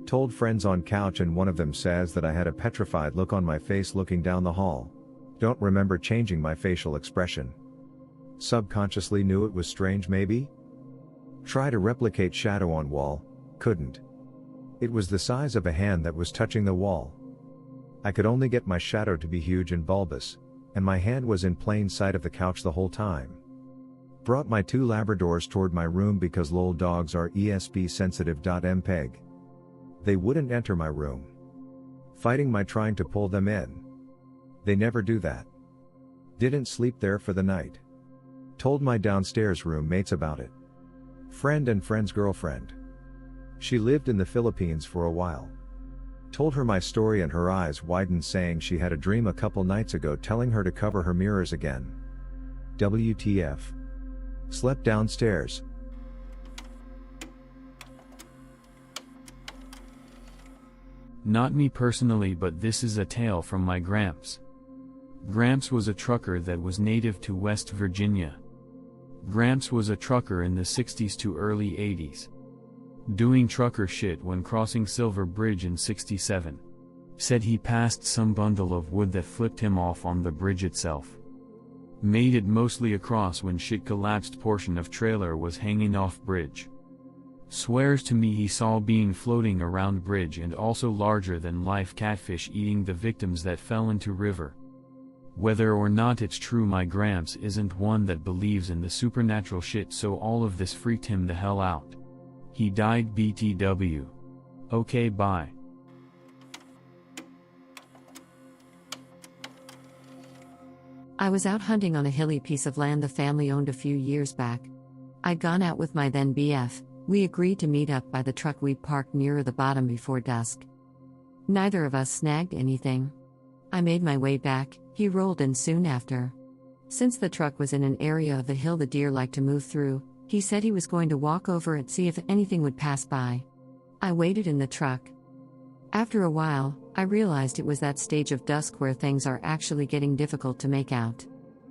Told friends on couch and one of them says that I had a petrified look on my face looking down the hall. Don't remember changing my facial expression. Subconsciously knew it was strange maybe? Try to replicate shadow on wall, couldn't. It was the size of a hand that was touching the wall. I could only get my shadow to be huge and bulbous, and my hand was in plain sight of the couch the whole time. Brought my 2 Labradors toward my room because lol dogs are ESP sensitive. MPEG. They wouldn't enter my room. Fighting my trying to pull them in. They never do that. Didn't sleep there for the night. Told my downstairs roommates about it. Friend and friend's girlfriend. She lived in the Philippines for a while. Told her my story and her eyes widened, saying she had a dream a couple nights ago telling her to cover her mirrors again. WTF. Slept downstairs. Not me personally, but this is a tale from my Gramps. Gramps was a trucker that was native to West Virginia. Gramps was a trucker in the 60s to early 80s. Doing trucker shit when crossing Silver Bridge in 67. Said he passed some bundle of wood that flipped him off on the bridge itself. Made it mostly across when shit collapsed, portion of trailer was hanging off bridge. Swears to me he saw being floating around bridge and also larger than life catfish eating the victims that fell into river. Whether or not it's true, my Gramps isn't one that believes in the supernatural shit, so all of this freaked him the hell out. He died BTW. Okay, bye. I was out hunting on a hilly piece of land the family owned a few years back. I'd gone out with my then BF. We agreed to meet up by the truck we'd parked nearer the bottom before dusk. Neither of us snagged anything. I made my way back, he rolled in soon after. Since the truck was in an area of the hill the deer like to move through, he said he was going to walk over and see if anything would pass by. I waited in the truck. After a while, I realized it was that stage of dusk where things are actually getting difficult to make out.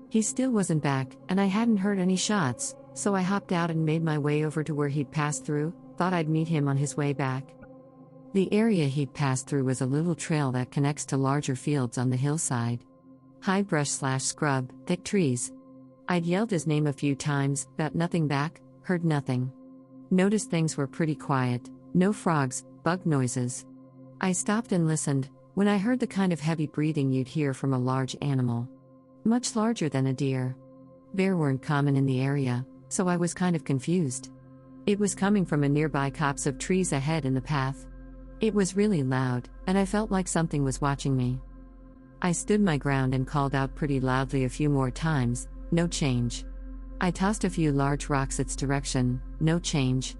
He still wasn't back, and I hadn't heard any shots, so I hopped out and made my way over to where he'd passed through, thought I'd meet him on his way back. The area he'd passed through was a little trail that connects to larger fields on the hillside. High brush/scrub, thick trees. I'd yelled his name a few times, got nothing back, heard nothing. Noticed things were pretty quiet, no frogs, bug noises. I stopped and listened, when I heard the kind of heavy breathing you'd hear from a large animal. Much larger than a deer. Bear weren't common in the area, so I was kind of confused. It was coming from a nearby copse of trees ahead in the path. It was really loud, and I felt like something was watching me. I stood my ground and called out pretty loudly a few more times, no change. I tossed a few large rocks its direction, no change.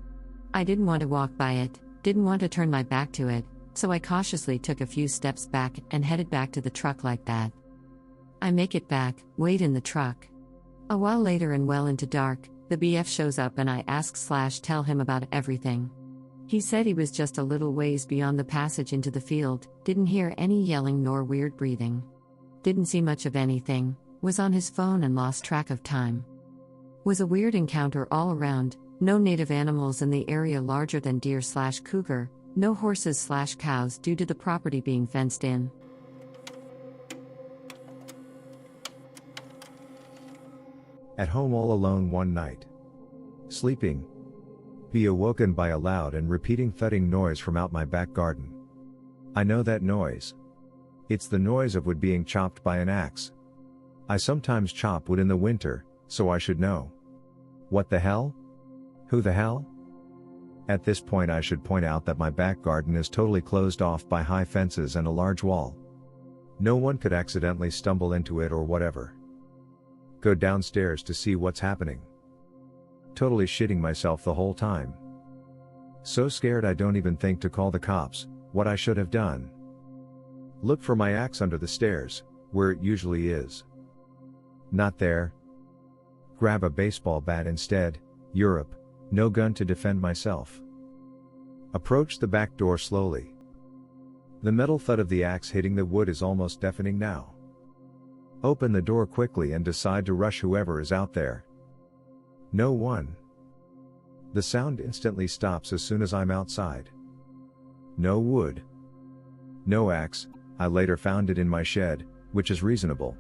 I didn't want to walk by it, didn't want to turn my back to it, so I cautiously took a few steps back and headed back to the truck like that. I make it back, wait in the truck. A while later and well into dark, the BF shows up and I ask/tell him about everything. He said he was just a little ways beyond the passage into the field, didn't hear any yelling nor weird breathing. Didn't see much of anything, was on his phone and lost track of time. Was a weird encounter all around, no native animals in the area larger than deer/cougar, no horses/cows due to the property being fenced in. At home all alone one night. Sleeping. Be awoken by a loud and repeating thudding noise from out my back garden. I know that noise. It's the noise of wood being chopped by an axe. I sometimes chop wood in the winter, so I should know. What the hell? Who the hell? At this point I should point out that my back garden is totally closed off by high fences and a large wall. No one could accidentally stumble into it or whatever. Go downstairs to see what's happening. Totally shitting myself the whole time. So scared I don't even think to call the cops, what I should have done. Look for my axe under the stairs, where it usually is. Not there. Grab a baseball bat instead, Europe, no gun to defend myself. Approach the back door slowly. The metal thud of the axe hitting the wood is almost deafening now. Open the door quickly and decide to rush whoever is out there. No one. The sound instantly stops as soon as I'm outside. No wood. No axe, I later found it in my shed, which is reasonable.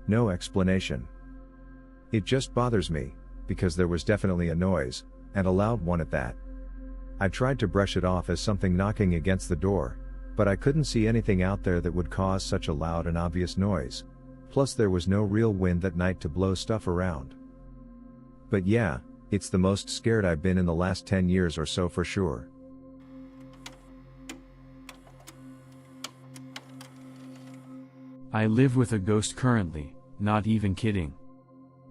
No explanation. It just bothers me, because there was definitely a noise, and a loud one at that. I tried to brush it off as something knocking against the door, but I couldn't see anything out there that would cause such a loud and obvious noise. Plus there was no real wind that night to blow stuff around. But yeah, it's the most scared I've been in the last 10 years or so for sure. I live with a ghost currently, not even kidding.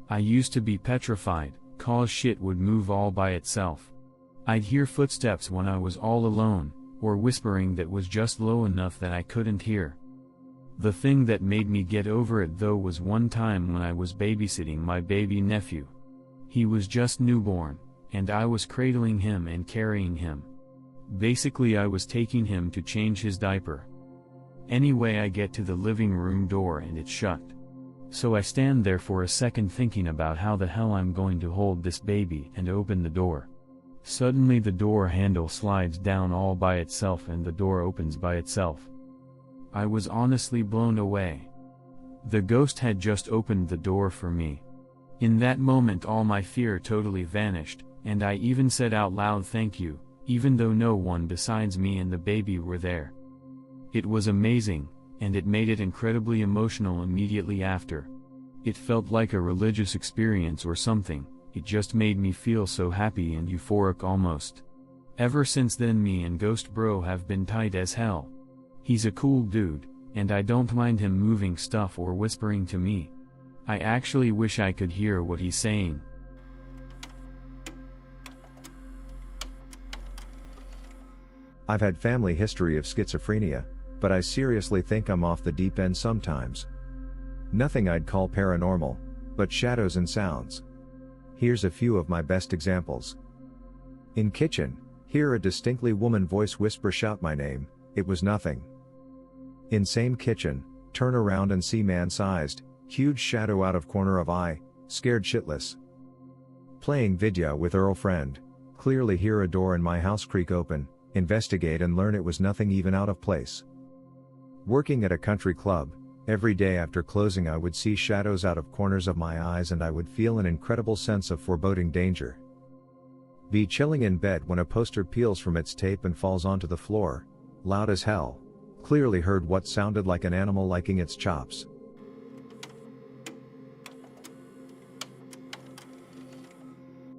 I used to be petrified, cause shit would move all by itself. I'd hear footsteps when I was all alone, or whispering that was just low enough that I couldn't hear. The thing that made me get over it though was one time when I was babysitting my baby nephew. He was just newborn, and I was cradling him and carrying him. Basically I was taking him to change his diaper. Anyway, I get to the living room door and it's shut. So I stand there for a second thinking about how the hell I'm going to hold this baby and open the door. Suddenly the door handle slides down all by itself and the door opens by itself. I was honestly blown away. The ghost had just opened the door for me. In that moment all my fear totally vanished, and I even said out loud thank you, even though no one besides me and the baby were there. It was amazing, and it made it incredibly emotional immediately after. It felt like a religious experience or something. It just made me feel so happy and euphoric almost. Ever since then me and Ghost Bro have been tight as hell. He's a cool dude, and I don't mind him moving stuff or whispering to me. I actually wish I could hear what he's saying. I've had family history of schizophrenia, but I seriously think I'm off the deep end sometimes. Nothing I'd call paranormal, but shadows and sounds. Here's a few of my best examples. In kitchen, hear a distinctly woman voice whisper shout my name, it was nothing. In same kitchen, turn around and see man-sized, huge shadow out of corner of eye, scared shitless. Playing video with Earl friend, clearly hear a door in my house creak open, investigate and learn it was nothing even out of place. Working at a country club, every day after closing I would see shadows out of corners of my eyes and I would feel an incredible sense of foreboding danger. Be chilling in bed when a poster peels from its tape and falls onto the floor, loud as hell, clearly heard what sounded like an animal licking its chops.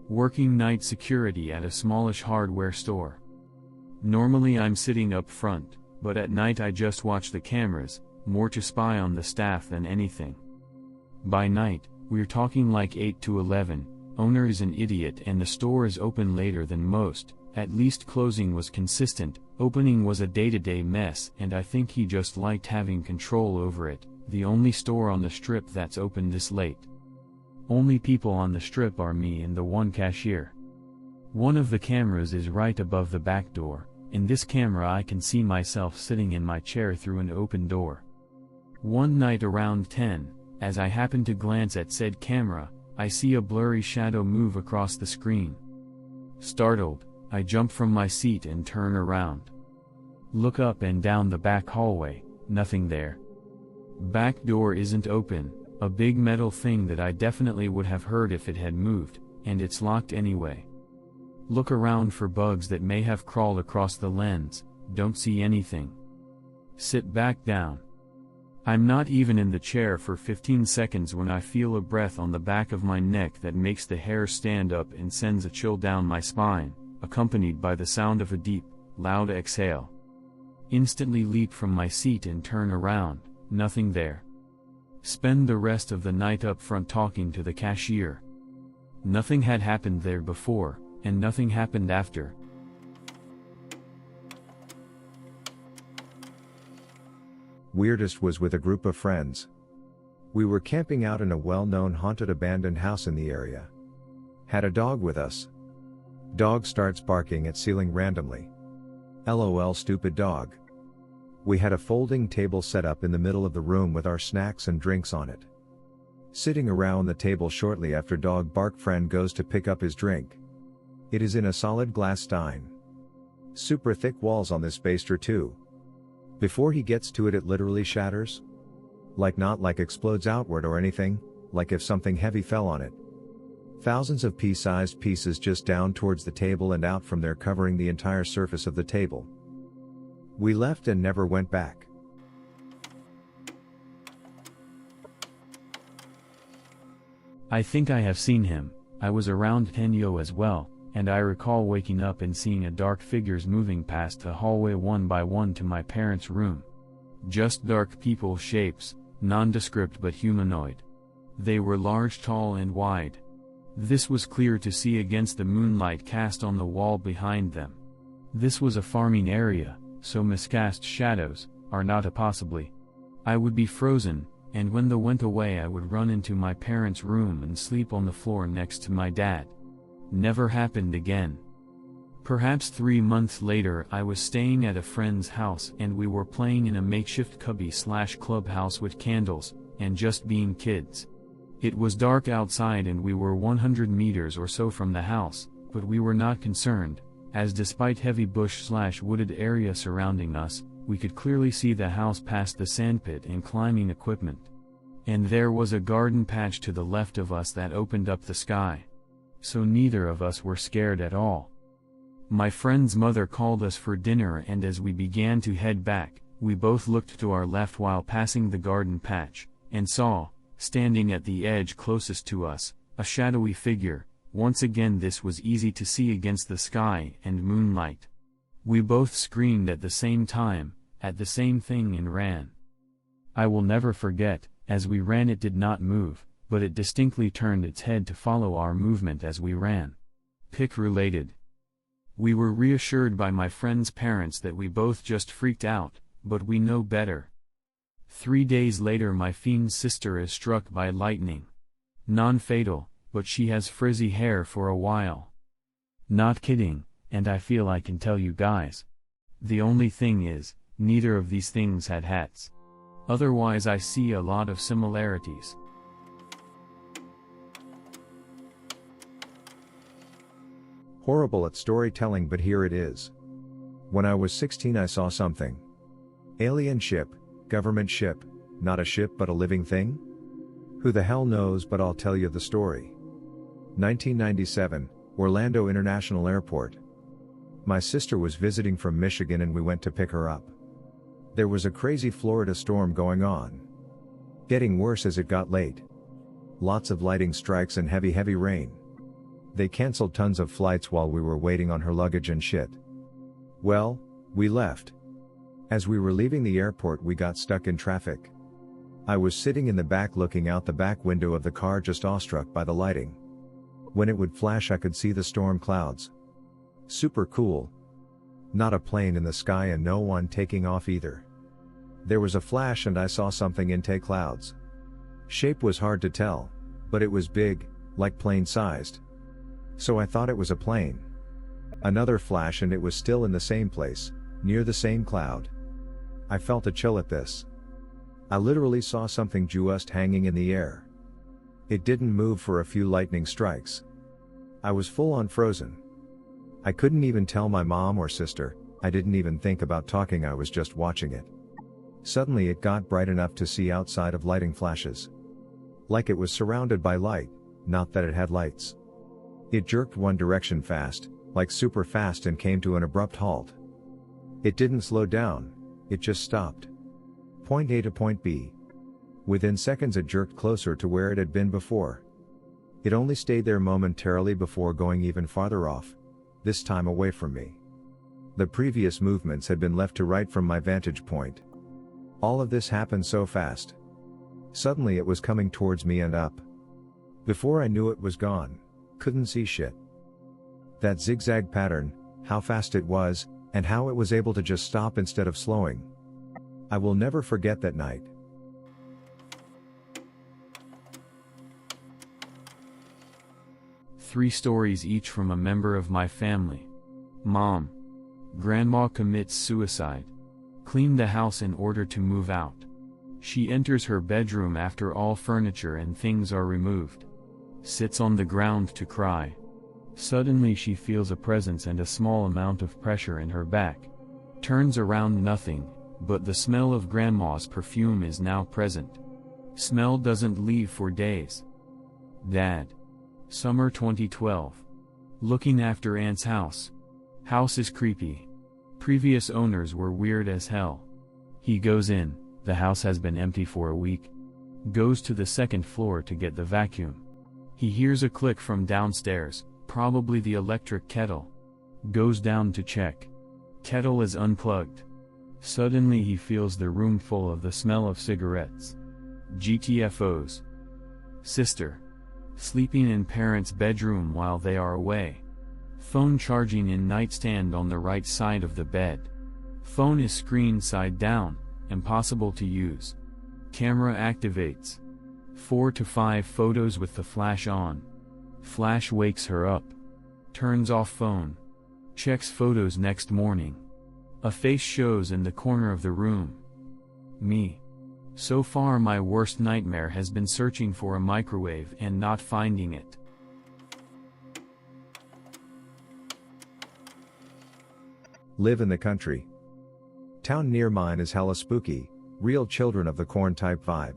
Working night security at a smallish hardware store. Normally I'm sitting up front, but at night I just watch the cameras, more to spy on the staff than anything. By night, we're talking like 8 to 11, owner is an idiot and the store is open later than most, at least closing was consistent, opening was a day-to-day mess and I think he just liked having control over it, the only store on the strip that's open this late. Only people on the strip are me and the one cashier. One of the cameras is right above the back door. In this camera I can see myself sitting in my chair through an open door. One night around 10, as I happen to glance at said camera, I see a blurry shadow move across the screen. Startled, I jump from my seat and turn around. Look up and down the back hallway, nothing there. Back door isn't open, a big metal thing that I definitely would have heard if it had moved, and it's locked anyway. Look around for bugs that may have crawled across the lens, don't see anything. Sit back down. I'm not even in the chair for 15 seconds when I feel a breath on the back of my neck that makes the hair stand up and sends a chill down my spine, accompanied by the sound of a deep, loud exhale. Instantly leap from my seat and turn around, nothing there. Spend the rest of the night up front talking to the cashier. Nothing had happened there before, and nothing happened after. Weirdest was with a group of friends. We were camping out in a well-known haunted abandoned house in the area. Had a dog with us. Dog starts barking at ceiling randomly. LOL stupid dog. We had a folding table set up in the middle of the room with our snacks and drinks on it. Sitting around the table shortly after dog bark friend goes to pick up his drink. It is in a solid glass stein. Super thick walls on this baster too. Before he gets to it, it literally shatters. Not like explodes outward or anything, like if something heavy fell on it. Thousands of pea-sized pieces just down towards the table and out from there, covering the entire surface of the table. We left and never went back. I think I have seen him. I was around 10 as well, and I recall waking up and seeing a dark figures moving past the hallway one by one to my parents' room. Just dark people shapes, nondescript but humanoid. They were large, tall and wide. This was clear to see against the moonlight cast on the wall behind them. This was a farming area, so miscast shadows are not a possibly. I would be frozen, and when they went away I would run into my parents' room and sleep on the floor next to my dad. Never happened again. Perhaps 3 months later I was staying at a friend's house and we were playing in a makeshift cubby/clubhouse with candles, and just being kids. It was dark outside and we were 100 meters or so from the house, but we were not concerned, as despite heavy bush/wooded area surrounding us, we could clearly see the house past the sandpit and climbing equipment. And there was a garden patch to the left of us that opened up the sky. So neither of us were scared at all. My friend's mother called us for dinner, and as we began to head back, We both looked to our left while passing the garden patch, and saw, standing at the edge closest to us, a shadowy figure. Once again this was easy to see against the sky and moonlight. We both screamed at the same time, at the same thing, and ran. I will never forget, as we ran it did not move, but it distinctly turned its head to follow our movement as we ran. Pic related. We were reassured by my friend's parents that we both just freaked out, but we know better. 3 days later my fiend's sister is struck by lightning. Non-fatal, but she has frizzy hair for a while. Not kidding, and I feel I can tell you guys. The only thing is, neither of these things had hats. Otherwise I see a lot of similarities. Horrible at storytelling, but here it is. When I was 16 I saw something. Alien ship, government ship, not a ship but a living thing? Who the hell knows, but I'll tell you the story. 1997, Orlando International Airport. My sister was visiting from Michigan and we went to pick her up. There was a crazy Florida storm going on. Getting worse as it got late. Lots of lightning strikes and heavy rain. They canceled tons of flights while we were waiting on her luggage and shit. Well, we left. As we were leaving the airport we got stuck in traffic. I was sitting in the back looking out the back window of the car, just awestruck by the lighting. When it would flash I could see the storm clouds. Super cool. Not a plane in the sky and no one taking off either. There was a flash and I saw something in clouds. Shape was hard to tell, but it was big, like plane-sized. So I thought it was a plane. Another flash and it was still in the same place, near the same cloud. I felt a chill at this. I literally saw something just hanging in the air. It didn't move for a few lightning strikes. I was full on frozen. I couldn't even tell my mom or sister, I didn't even think about talking, I was just watching it. Suddenly it got bright enough to see outside of lighting flashes. Like it was surrounded by light, not that it had lights. It jerked one direction fast, like super fast, and came to an abrupt halt. It didn't slow down, it just stopped. Point A to point B. Within seconds it jerked closer to where it had been before. It only stayed there momentarily before going even farther off, this time away from me. The previous movements had been left to right from my vantage point. All of this happened so fast. Suddenly it was coming towards me and up. Before I knew it was gone. Couldn't see shit. That zigzag pattern, how fast it was, and how it was able to just stop instead of slowing. I will never forget that night. Three stories each from a member of my family. Mom. Grandma commits suicide. Cleaned the house in order to move out. She enters her bedroom after all furniture and things are removed. Sits on the ground to cry. Suddenly she feels a presence and a small amount of pressure in her back. Turns around, nothing, but the smell of grandma's perfume is now present. Smell doesn't leave for days. Dad. Summer 2012. Looking after aunt's house. House is creepy. Previous owners were weird as hell. He goes in, the house has been empty for a week. Goes to the second floor to get the vacuum. He hears a click from downstairs, probably the electric kettle. Goes down to check. Kettle is unplugged. Suddenly he feels the room full of the smell of cigarettes. GTFOs. Sister. Sleeping in parents' bedroom while they are away. Phone charging in nightstand on the right side of the bed. Phone is screen side down, impossible to use. Camera activates. 4 to 5 photos with the flash on. Flash wakes her up. Turns off phone. Checks photos next morning. A face shows in the corner of the room. Me. So far my worst nightmare has been searching for a microwave and not finding it. Live in the country. Town near mine is hella spooky, real children of the corn type vibe.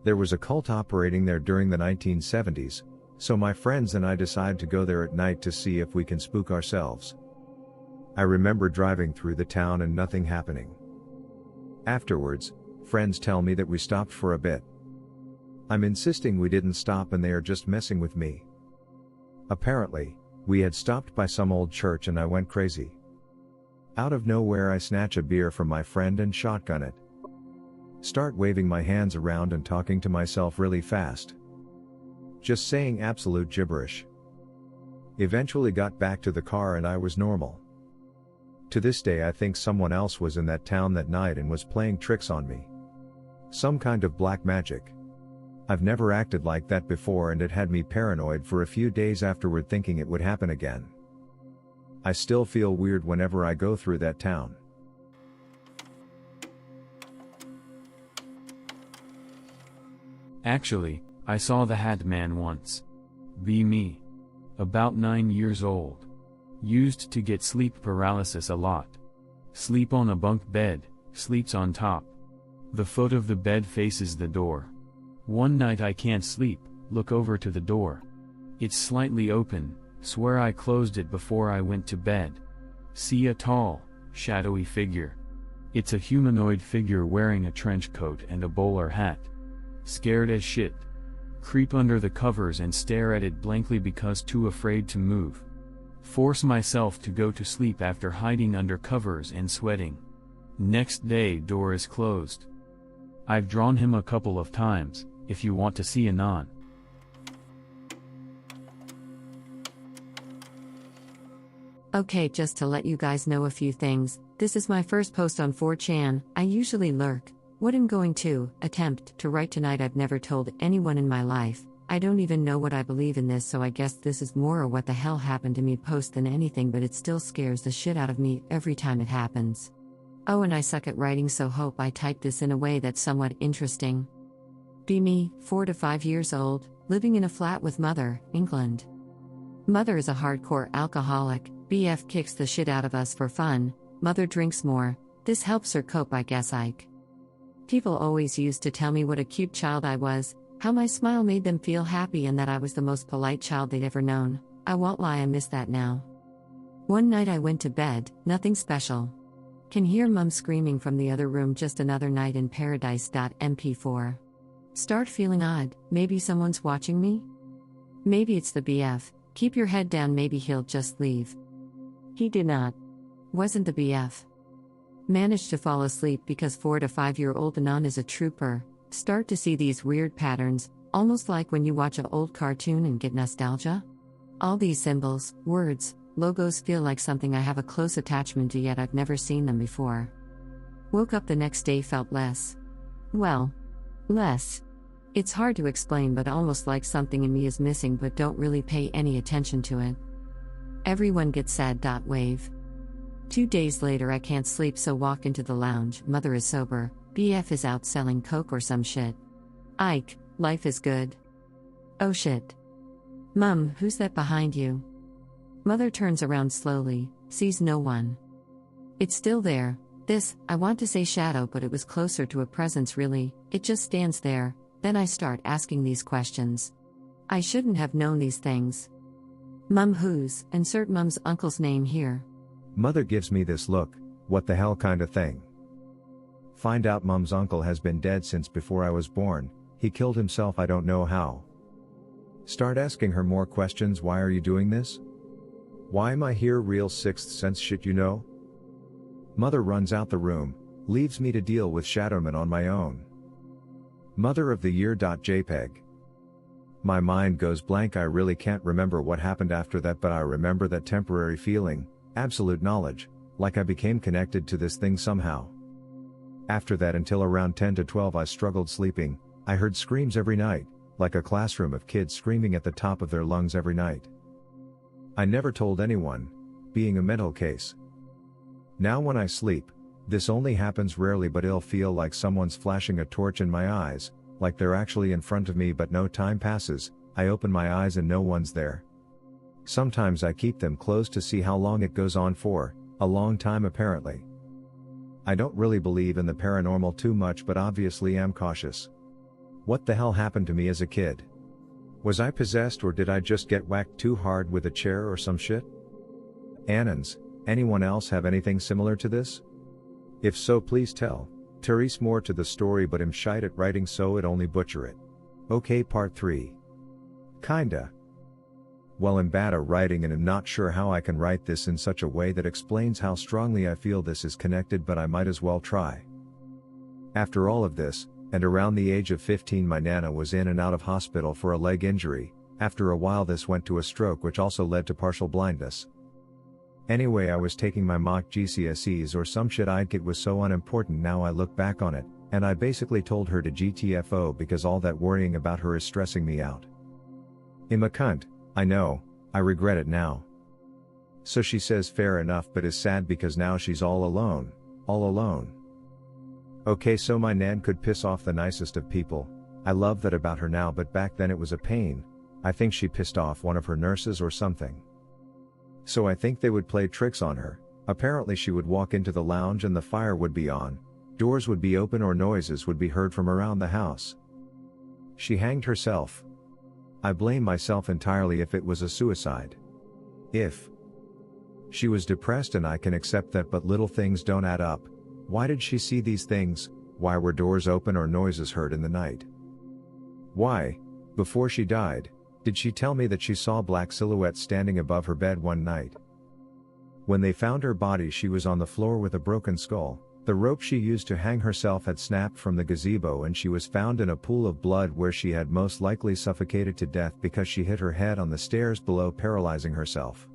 There was a cult operating there during the 1970s, so my friends and I decided to go there at night to see if we can spook ourselves. I remember driving through the town and nothing happening. Afterwards, friends tell me that we stopped for a bit. I'm insisting we didn't stop and they are just messing with me. Apparently, we had stopped by some old church and I went crazy. Out of nowhere I snatch a beer from my friend and shotgun it. Start waving my hands around and talking to myself really fast. Just saying absolute gibberish. Eventually got back to the car and I was normal. To this day I think someone else was in that town that night and was playing tricks on me. Some kind of black magic. I've never acted like that before and it had me paranoid for a few days afterward thinking it would happen again. I still feel weird whenever I go through that town. Actually, I saw the Hat Man once. Be me. About 9 years old. Used to get sleep paralysis a lot. Sleep on a bunk bed, sleeps on top. The foot of the bed faces the door. One night I can't sleep, look over to the door. It's slightly open, swear I closed it before I went to bed. See a tall, shadowy figure. It's a humanoid figure wearing a trench coat and a bowler hat. Scared as shit. Creep under the covers and stare at it blankly because too afraid to move. Force myself to go to sleep after hiding under covers and sweating. Next day door is closed. I've drawn him a couple of times, if you want to see anon. Okay, just to let you guys know a few things, this is my first post on 4chan. I usually lurk. What I'm going to attempt to write tonight I've never told anyone in my life. I don't even know what I believe in this, so I guess this is more a what the hell happened to me post than anything, but it still scares the shit out of me every time it happens. Oh, and I suck at writing, so hope I type this in a way that's somewhat interesting. Be me, 4 to 5 years old, living in a flat with mother, England. Mother is a hardcore alcoholic, BF kicks the shit out of us for fun, mother drinks more, this helps her cope I guess. People always used to tell me what a cute child I was, how my smile made them feel happy and that I was the most polite child they'd ever known. I won't lie, I miss that now. One night I went to bed, nothing special. Can hear mum screaming from the other room, just another night in paradise. MP4. Start feeling odd, maybe someone's watching me? Maybe it's the BF, keep your head down, maybe he'll just leave. He did not. Wasn't the BF. Managed to fall asleep because 4 to 5 year old Anon is a trooper. Start to see these weird patterns, almost like when you watch an old cartoon and get nostalgia. All these symbols, words, logos feel like something I have a close attachment to, yet I've never seen them before. Woke up the next day, felt less. It's hard to explain, but almost like something in me is missing but don't really pay any attention to it. Everyone gets sad. Wave. 2 days later I can't sleep, so walk into the lounge, mother is sober, BF is out selling coke or some shit. Ike, life is good. Oh shit. Mum, who's that behind you? Mother turns around slowly, sees no one. It's still there, this, I want to say shadow, but it was closer to a presence really, it just stands there. Then I start asking these questions. I shouldn't have known these things. Mum, who's, insert mum's uncle's name here. Mother gives me this look, what the hell kind of thing. Find out mum's uncle has been dead since before I was born, he killed himself, I don't know how. Start asking her more questions. Why are you doing this? Why am I here? Real sixth sense shit, you know? Mother runs out the room, leaves me to deal with Shadowman on my own. Mother of the year. JPEG. My mind goes blank, I really can't remember what happened after that, but I remember that temporary feeling, absolute knowledge, like I became connected to this thing somehow. After that until around 10 to 12 I struggled sleeping, I heard screams every night, like a classroom of kids screaming at the top of their lungs every night. I never told anyone, being a mental case. Now when I sleep, this only happens rarely, but it'll feel like someone's flashing a torch in my eyes, like they're actually in front of me, but no time passes, I open my eyes and no one's there. Sometimes I keep them closed to see how long it goes on for, a long time apparently. I don't really believe in the paranormal too much, but obviously am cautious. What the hell happened to me as a kid? Was I possessed, or did I just get whacked too hard with a chair or some shit? Anons, anyone else have anything similar to this? If so, please tell. Therese more to the story but I'm shite at writing so it only butcher it. Okay, part 3. Kinda. Well, I'm bad at writing and I'm not sure how I can write this in such a way that explains how strongly I feel this is connected, but I might as well try. After all of this, and around the age of 15 my nana was in and out of hospital for a leg injury. After a while this went to a stroke which also led to partial blindness. Anyway, I was taking my mock GCSEs or some shit it was so unimportant now I look back on it, and I basically told her to GTFO because all that worrying about her is stressing me out. I'm a cunt, I know, I regret it now. So she says fair enough but is sad because now she's all alone. Okay, so my nan could piss off the nicest of people. I love that about her now, but back then it was a pain. I think she pissed off one of her nurses or something. So I think they would play tricks on her. Apparently she would walk into the lounge and the fire would be on, doors would be open or noises would be heard from around the house. She hanged herself. I blame myself entirely if it was a suicide. If she was depressed, and I can accept that, but little things don't add up. Why did she see these things? Why were doors open or noises heard in the night? Why, before she died, did she tell me that she saw black silhouettes standing above her bed one night? When they found her body she was on the floor with a broken skull. The rope she used to hang herself had snapped from the gazebo and she was found in a pool of blood where she had most likely suffocated to death because she hit her head on the stairs below, paralyzing herself.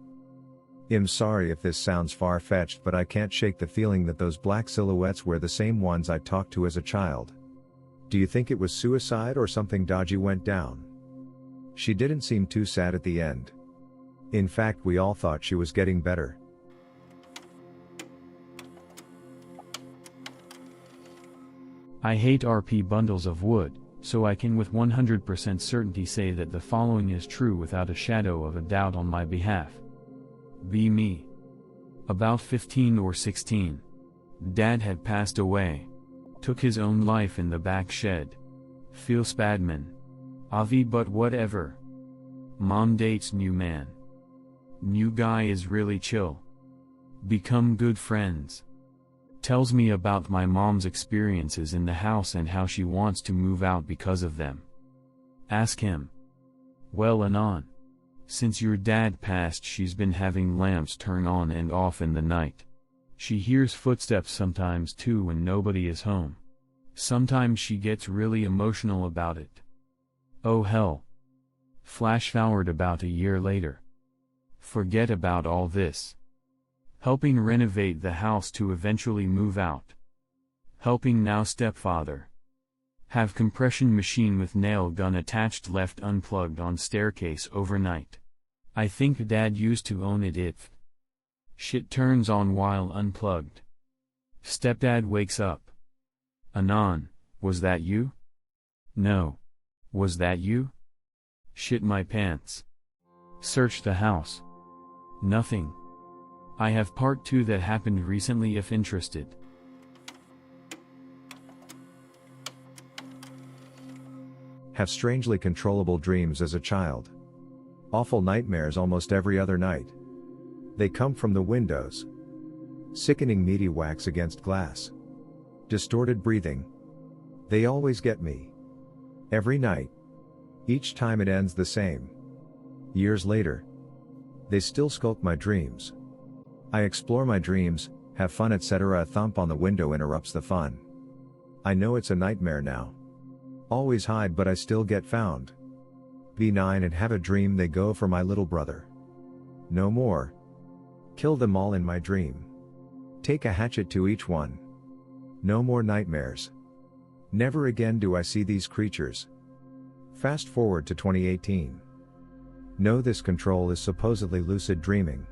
I'm sorry if this sounds far-fetched, but I can't shake the feeling that those black silhouettes were the same ones I talked to as a child. Do you think it was suicide or something dodgy went down? She didn't seem too sad at the end. In fact, we all thought she was getting better. I hate RP bundles of wood, so I can with 100% certainty say that the following is true without a shadow of a doubt on my behalf. Be me. About 15 or 16. Dad had passed away. Took his own life in the back shed. Feel Spadman. Avi, but whatever. Mom dates new man. New guy is really chill. Become good friends. Tells me about my mom's experiences in the house and how she wants to move out because of them. Ask him. Well, Anon. Since your dad passed she's been having lamps turn on and off in the night. She hears footsteps sometimes too when nobody is home. Sometimes she gets really emotional about it. Oh hell. Flash forward about a year later. Forget about all this. Helping renovate the house to eventually move out. Helping now stepfather. Have compression machine with nail gun attached left unplugged on staircase overnight. I think dad used to own it if shit turns on while unplugged. Stepdad wakes up. Anon, was that you? No. Was that you? Shit my pants. Search the house. Nothing. I have part 2 that happened recently if interested. Have strangely controllable dreams as a child. Awful nightmares almost every other night. They come from the windows. Sickening meaty wax against glass. Distorted breathing. They always get me. Every night. Each time it ends the same. Years later. They still skulk my dreams. I explore my dreams, have fun, etc. A thump on the window interrupts the fun. I know it's a nightmare now. Always hide but I still get found. Be 9 and have a dream they go for my little brother. No more. Kill them all in my dream. Take a hatchet to each one. No more nightmares. Never again do I see these creatures. Fast forward to 2018. No, this control is supposedly lucid dreaming.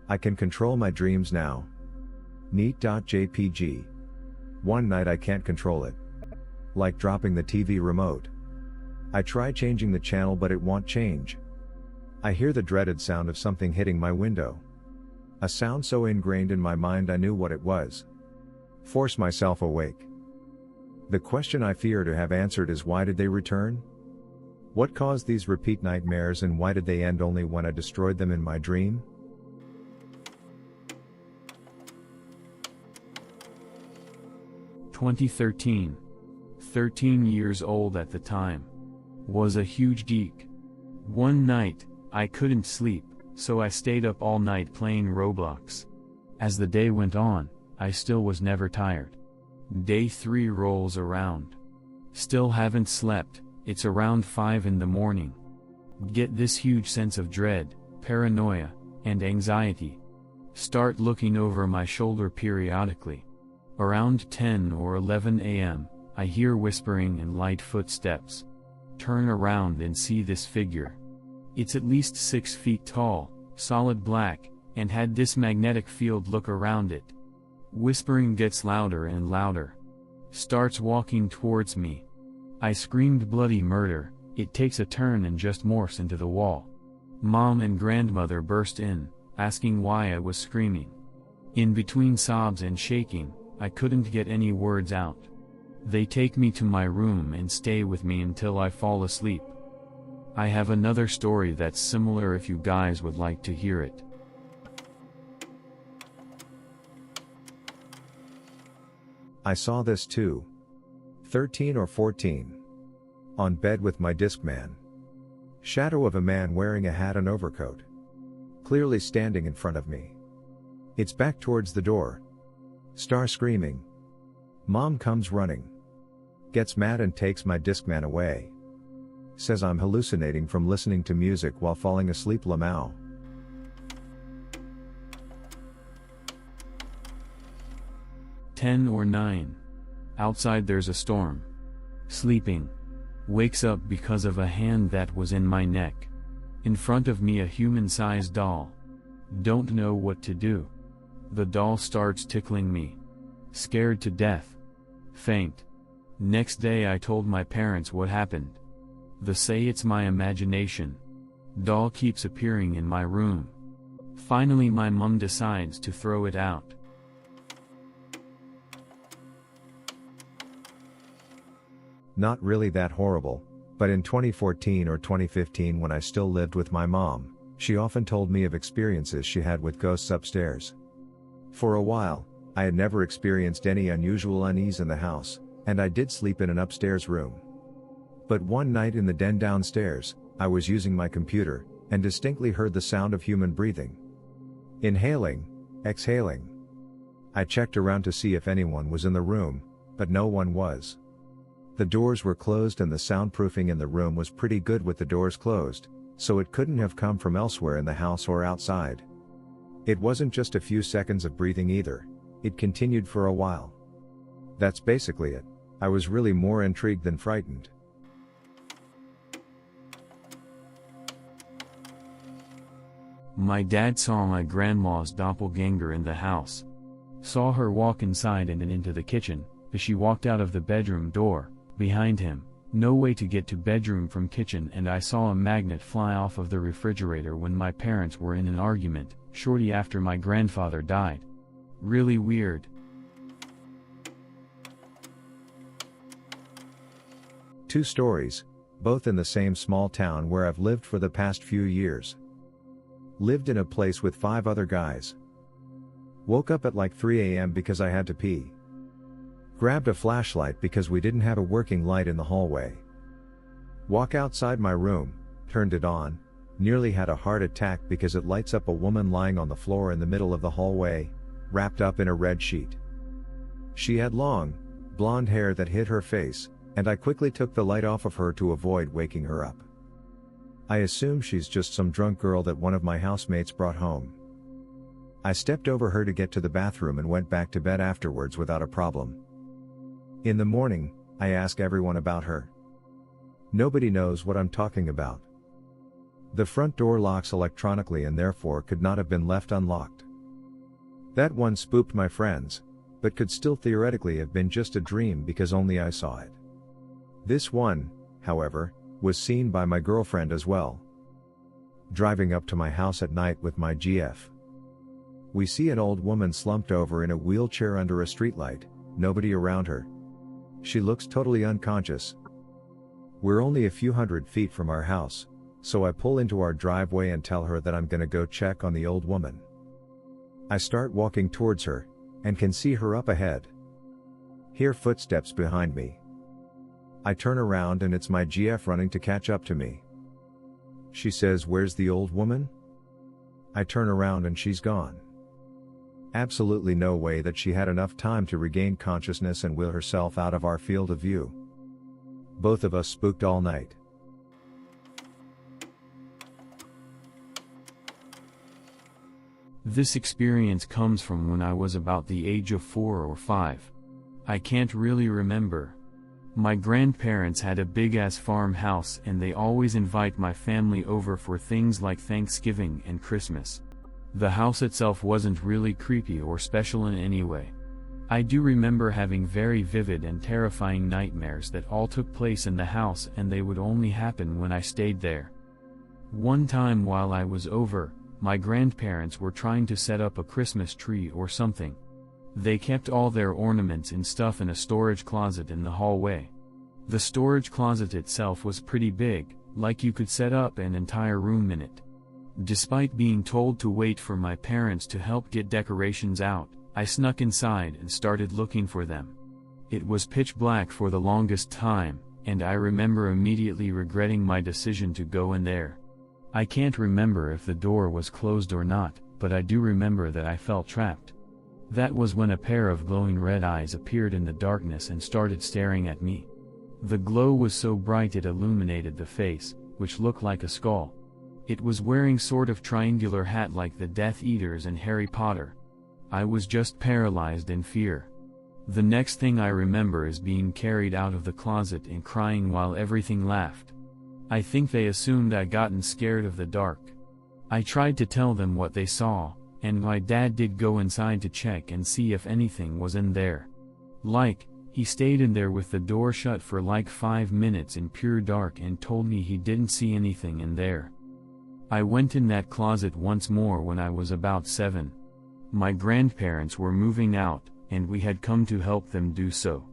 I can control my dreams now. Neat.jpg. One night I can't control it. Like dropping the TV remote. I try changing the channel but it won't change. I hear the dreaded sound of something hitting my window. A sound so ingrained in my mind I knew what it was. Force myself awake. The question I fear to have answered is, why did they return? What caused these repeat nightmares and why did they end only when I destroyed them in my dream? 2013. 13 years old at the time. Was a huge geek. One night, I couldn't sleep, so I stayed up all night playing Roblox. As the day went on, I still was never tired. Day 3 rolls around. Still haven't slept, it's around 5 in the morning. Get this huge sense of dread, paranoia, and anxiety. Start looking over my shoulder periodically. Around 10 or 11 a.m., I hear whispering and light footsteps. Turn around and see this figure. It's at least 6 feet tall, solid black, and had this magnetic field look around it. Whispering gets louder and louder. Starts walking towards me. I screamed bloody murder. It takes a turn and just morphs into the wall. Mom and grandmother burst in, asking why I was screaming. In between sobs and shaking, I couldn't get any words out. They take me to my room and stay with me until I fall asleep. I have another story that's similar if you guys would like to hear it. I saw this too. 13 or 14. On bed with my Discman. Shadow of a man wearing a hat and overcoat. Clearly standing in front of me. It's back towards the door. Star screaming. Mom comes running. Gets mad and takes my Discman away. Says I'm hallucinating from listening to music while falling asleep. Lamau. Ten or 9. Outside there's a storm. Sleeping. Wakes up because of a hand that was in my neck. In front of me a human-sized doll. Don't know what to do. The doll starts tickling me. Scared to death. Faint. Next day I told my parents what happened. They say it's my imagination. Doll keeps appearing in my room. Finally my mom decides to throw it out. Not really that horrible, but in 2014 or 2015 when I still lived with my mom, she often told me of experiences she had with ghosts upstairs. For a while, I had never experienced any unusual unease in the house, and I did sleep in an upstairs room. But one night in the den downstairs, I was using my computer, and distinctly heard the sound of human breathing. Inhaling, exhaling. I checked around to see if anyone was in the room, but no one was. The doors were closed and the soundproofing in the room was pretty good with the doors closed, so it couldn't have come from elsewhere in the house or outside. It wasn't just a few seconds of breathing either, it continued for a while. That's basically it. I was really more intrigued than frightened. My dad saw my grandma's doppelganger in the house. Saw her walk inside and then into the kitchen, as she walked out of the bedroom door. Behind him, no way to get to bedroom from kitchen, and I saw a magnet fly off of the refrigerator when my parents were in an argument, shortly after my grandfather died. Really weird. Two stories, both in the same small town where I've lived for the past few years. Lived in a place with 5 other guys. Woke up at like 3 a.m. because I had to pee. Grabbed a flashlight because we didn't have a working light in the hallway. Walk outside my room, turned it on, nearly had a heart attack because it lights up a woman lying on the floor in the middle of the hallway, wrapped up in a red sheet. She had long, blonde hair that hid her face, and I quickly took the light off of her to avoid waking her up. I assume she's just some drunk girl that one of my housemates brought home. I stepped over her to get to the bathroom and went back to bed afterwards without a problem. In the morning, I ask everyone about her. Nobody knows what I'm talking about. The front door locks electronically and therefore could not have been left unlocked. That one spooked my friends, but could still theoretically have been just a dream because only I saw it. This one, however, was seen by my girlfriend as well. Driving up to my house at night with my GF. We see an old woman slumped over in a wheelchair under a streetlight, nobody around her. She looks totally unconscious. We're only a few hundred feet from our house, so I pull into our driveway and tell her that I'm gonna go check on the old woman. I start walking towards her, and can see her up ahead. Hear footsteps behind me. I turn around and it's my GF running to catch up to me. She says, "Where's the old woman?" I turn around and she's gone. Absolutely no way that she had enough time to regain consciousness and will herself out of our field of view. Both of us spooked all night. This experience comes from when I was about the age of 4 or 5. I can't really remember. My grandparents had a big-ass farmhouse and they always invite my family over for things like Thanksgiving and Christmas. The house itself wasn't really creepy or special in any way. I do remember having very vivid and terrifying nightmares that all took place in the house and they would only happen when I stayed there. One time while I was over, my grandparents were trying to set up a Christmas tree or something. They kept all their ornaments and stuff in a storage closet in the hallway. The storage closet itself was pretty big, like you could set up an entire room in it. Despite being told to wait for my parents to help get decorations out, I snuck inside and started looking for them. It was pitch black for the longest time, and I remember immediately regretting my decision to go in there. I can't remember if the door was closed or not, but I do remember that I felt trapped. That was when a pair of glowing red eyes appeared in the darkness and started staring at me. The glow was so bright it illuminated the face, which looked like a skull. It was wearing sort of triangular hat like the Death Eaters in Harry Potter. I was just paralyzed in fear. The next thing I remember is being carried out of the closet and crying while everything laughed. I think they assumed I'd gotten scared of the dark. I tried to tell them what they saw, and my dad did go inside to check and see if anything was in there. He stayed in there with the door shut for like 5 minutes in pure dark and told me he didn't see anything in there. I went in that closet once more when I was about 7. My grandparents were moving out, and we had come to help them do so.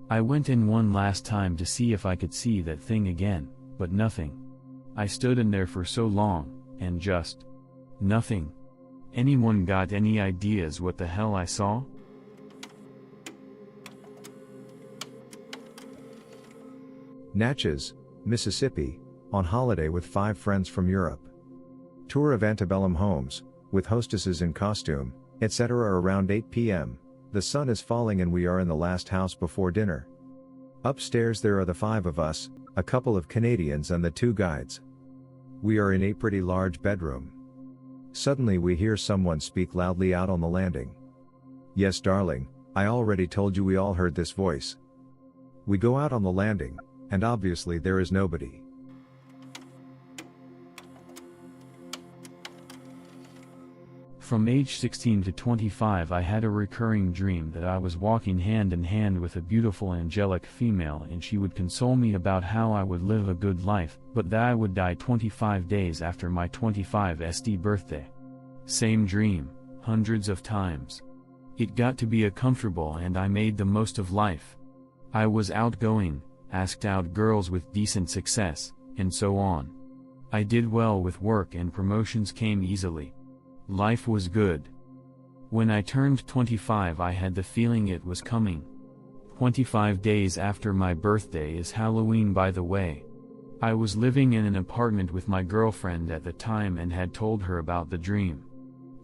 I went in one last time to see if I could see that thing again, but nothing. I stood in there for so long, and just nothing. Anyone got any ideas what the hell I saw? Natchez, Mississippi, on holiday with 5 friends from Europe. Tour of antebellum homes, with hostesses in costume, etc. Around 8 p.m., the sun is falling and we are in the last house before dinner. Upstairs there are the 5 of us, a couple of Canadians and the 2 guides. We are in a pretty large bedroom. Suddenly we hear someone speak loudly out on the landing. "Yes, darling, I already told you." We all heard this voice. We go out on the landing, and obviously there is nobody. From age 16 to 25 I had a recurring dream that I was walking hand in hand with a beautiful angelic female and she would console me about how I would live a good life, but that I would die 25 days after my 25th birthday. Same dream, hundreds of times. It got to be comfortable and I made the most of life. I was outgoing, asked out girls with decent success, and so on. I did well with work and promotions came easily. Life was good. When I turned 25 I had the feeling it was coming. 25 days after my birthday is Halloween, by the way. I was living in an apartment with my girlfriend at the time and had told her about the dream.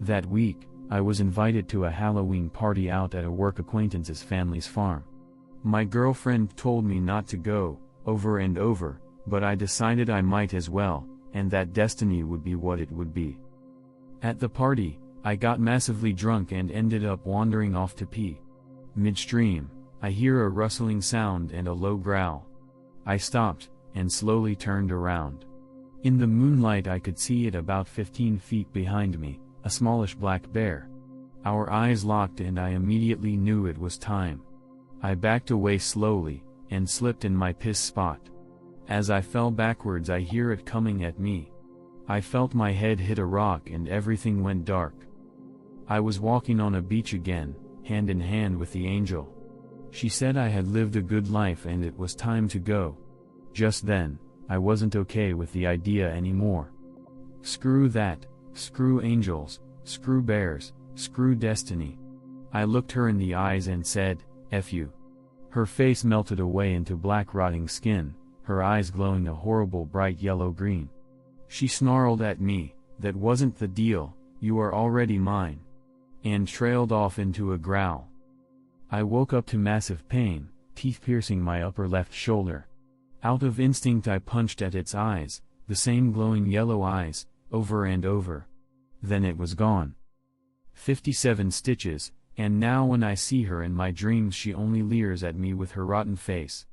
That week, I was invited to a Halloween party out at a work acquaintance's family's farm. My girlfriend told me not to go, over and over, but I decided I might as well, and that destiny would be what it would be. At the party, I got massively drunk and ended up wandering off to pee. Midstream, I hear a rustling sound and a low growl. I stopped, and slowly turned around. In the moonlight I could see it about 15 feet behind me, a smallish black bear. Our eyes locked and I immediately knew it was time. I backed away slowly, and slipped in my piss spot. As I fell backwards I hear it coming at me. I felt my head hit a rock and everything went dark. I was walking on a beach again, hand in hand with the angel. She said I had lived a good life and it was time to go. Just then, I wasn't okay with the idea anymore. Screw that, screw angels, screw bears, screw destiny. I looked her in the eyes and said, "F you. Her face melted away into black rotting skin, her eyes glowing a horrible bright yellow-green. She snarled at me, "That wasn't the deal, you are already mine," and trailed off into a growl. I woke up to massive pain, teeth piercing my upper left shoulder. Out of instinct I punched at its eyes, the same glowing yellow eyes, over and over. Then it was gone. 57 stitches, and now when I see her in my dreams she only leers at me with her rotten face.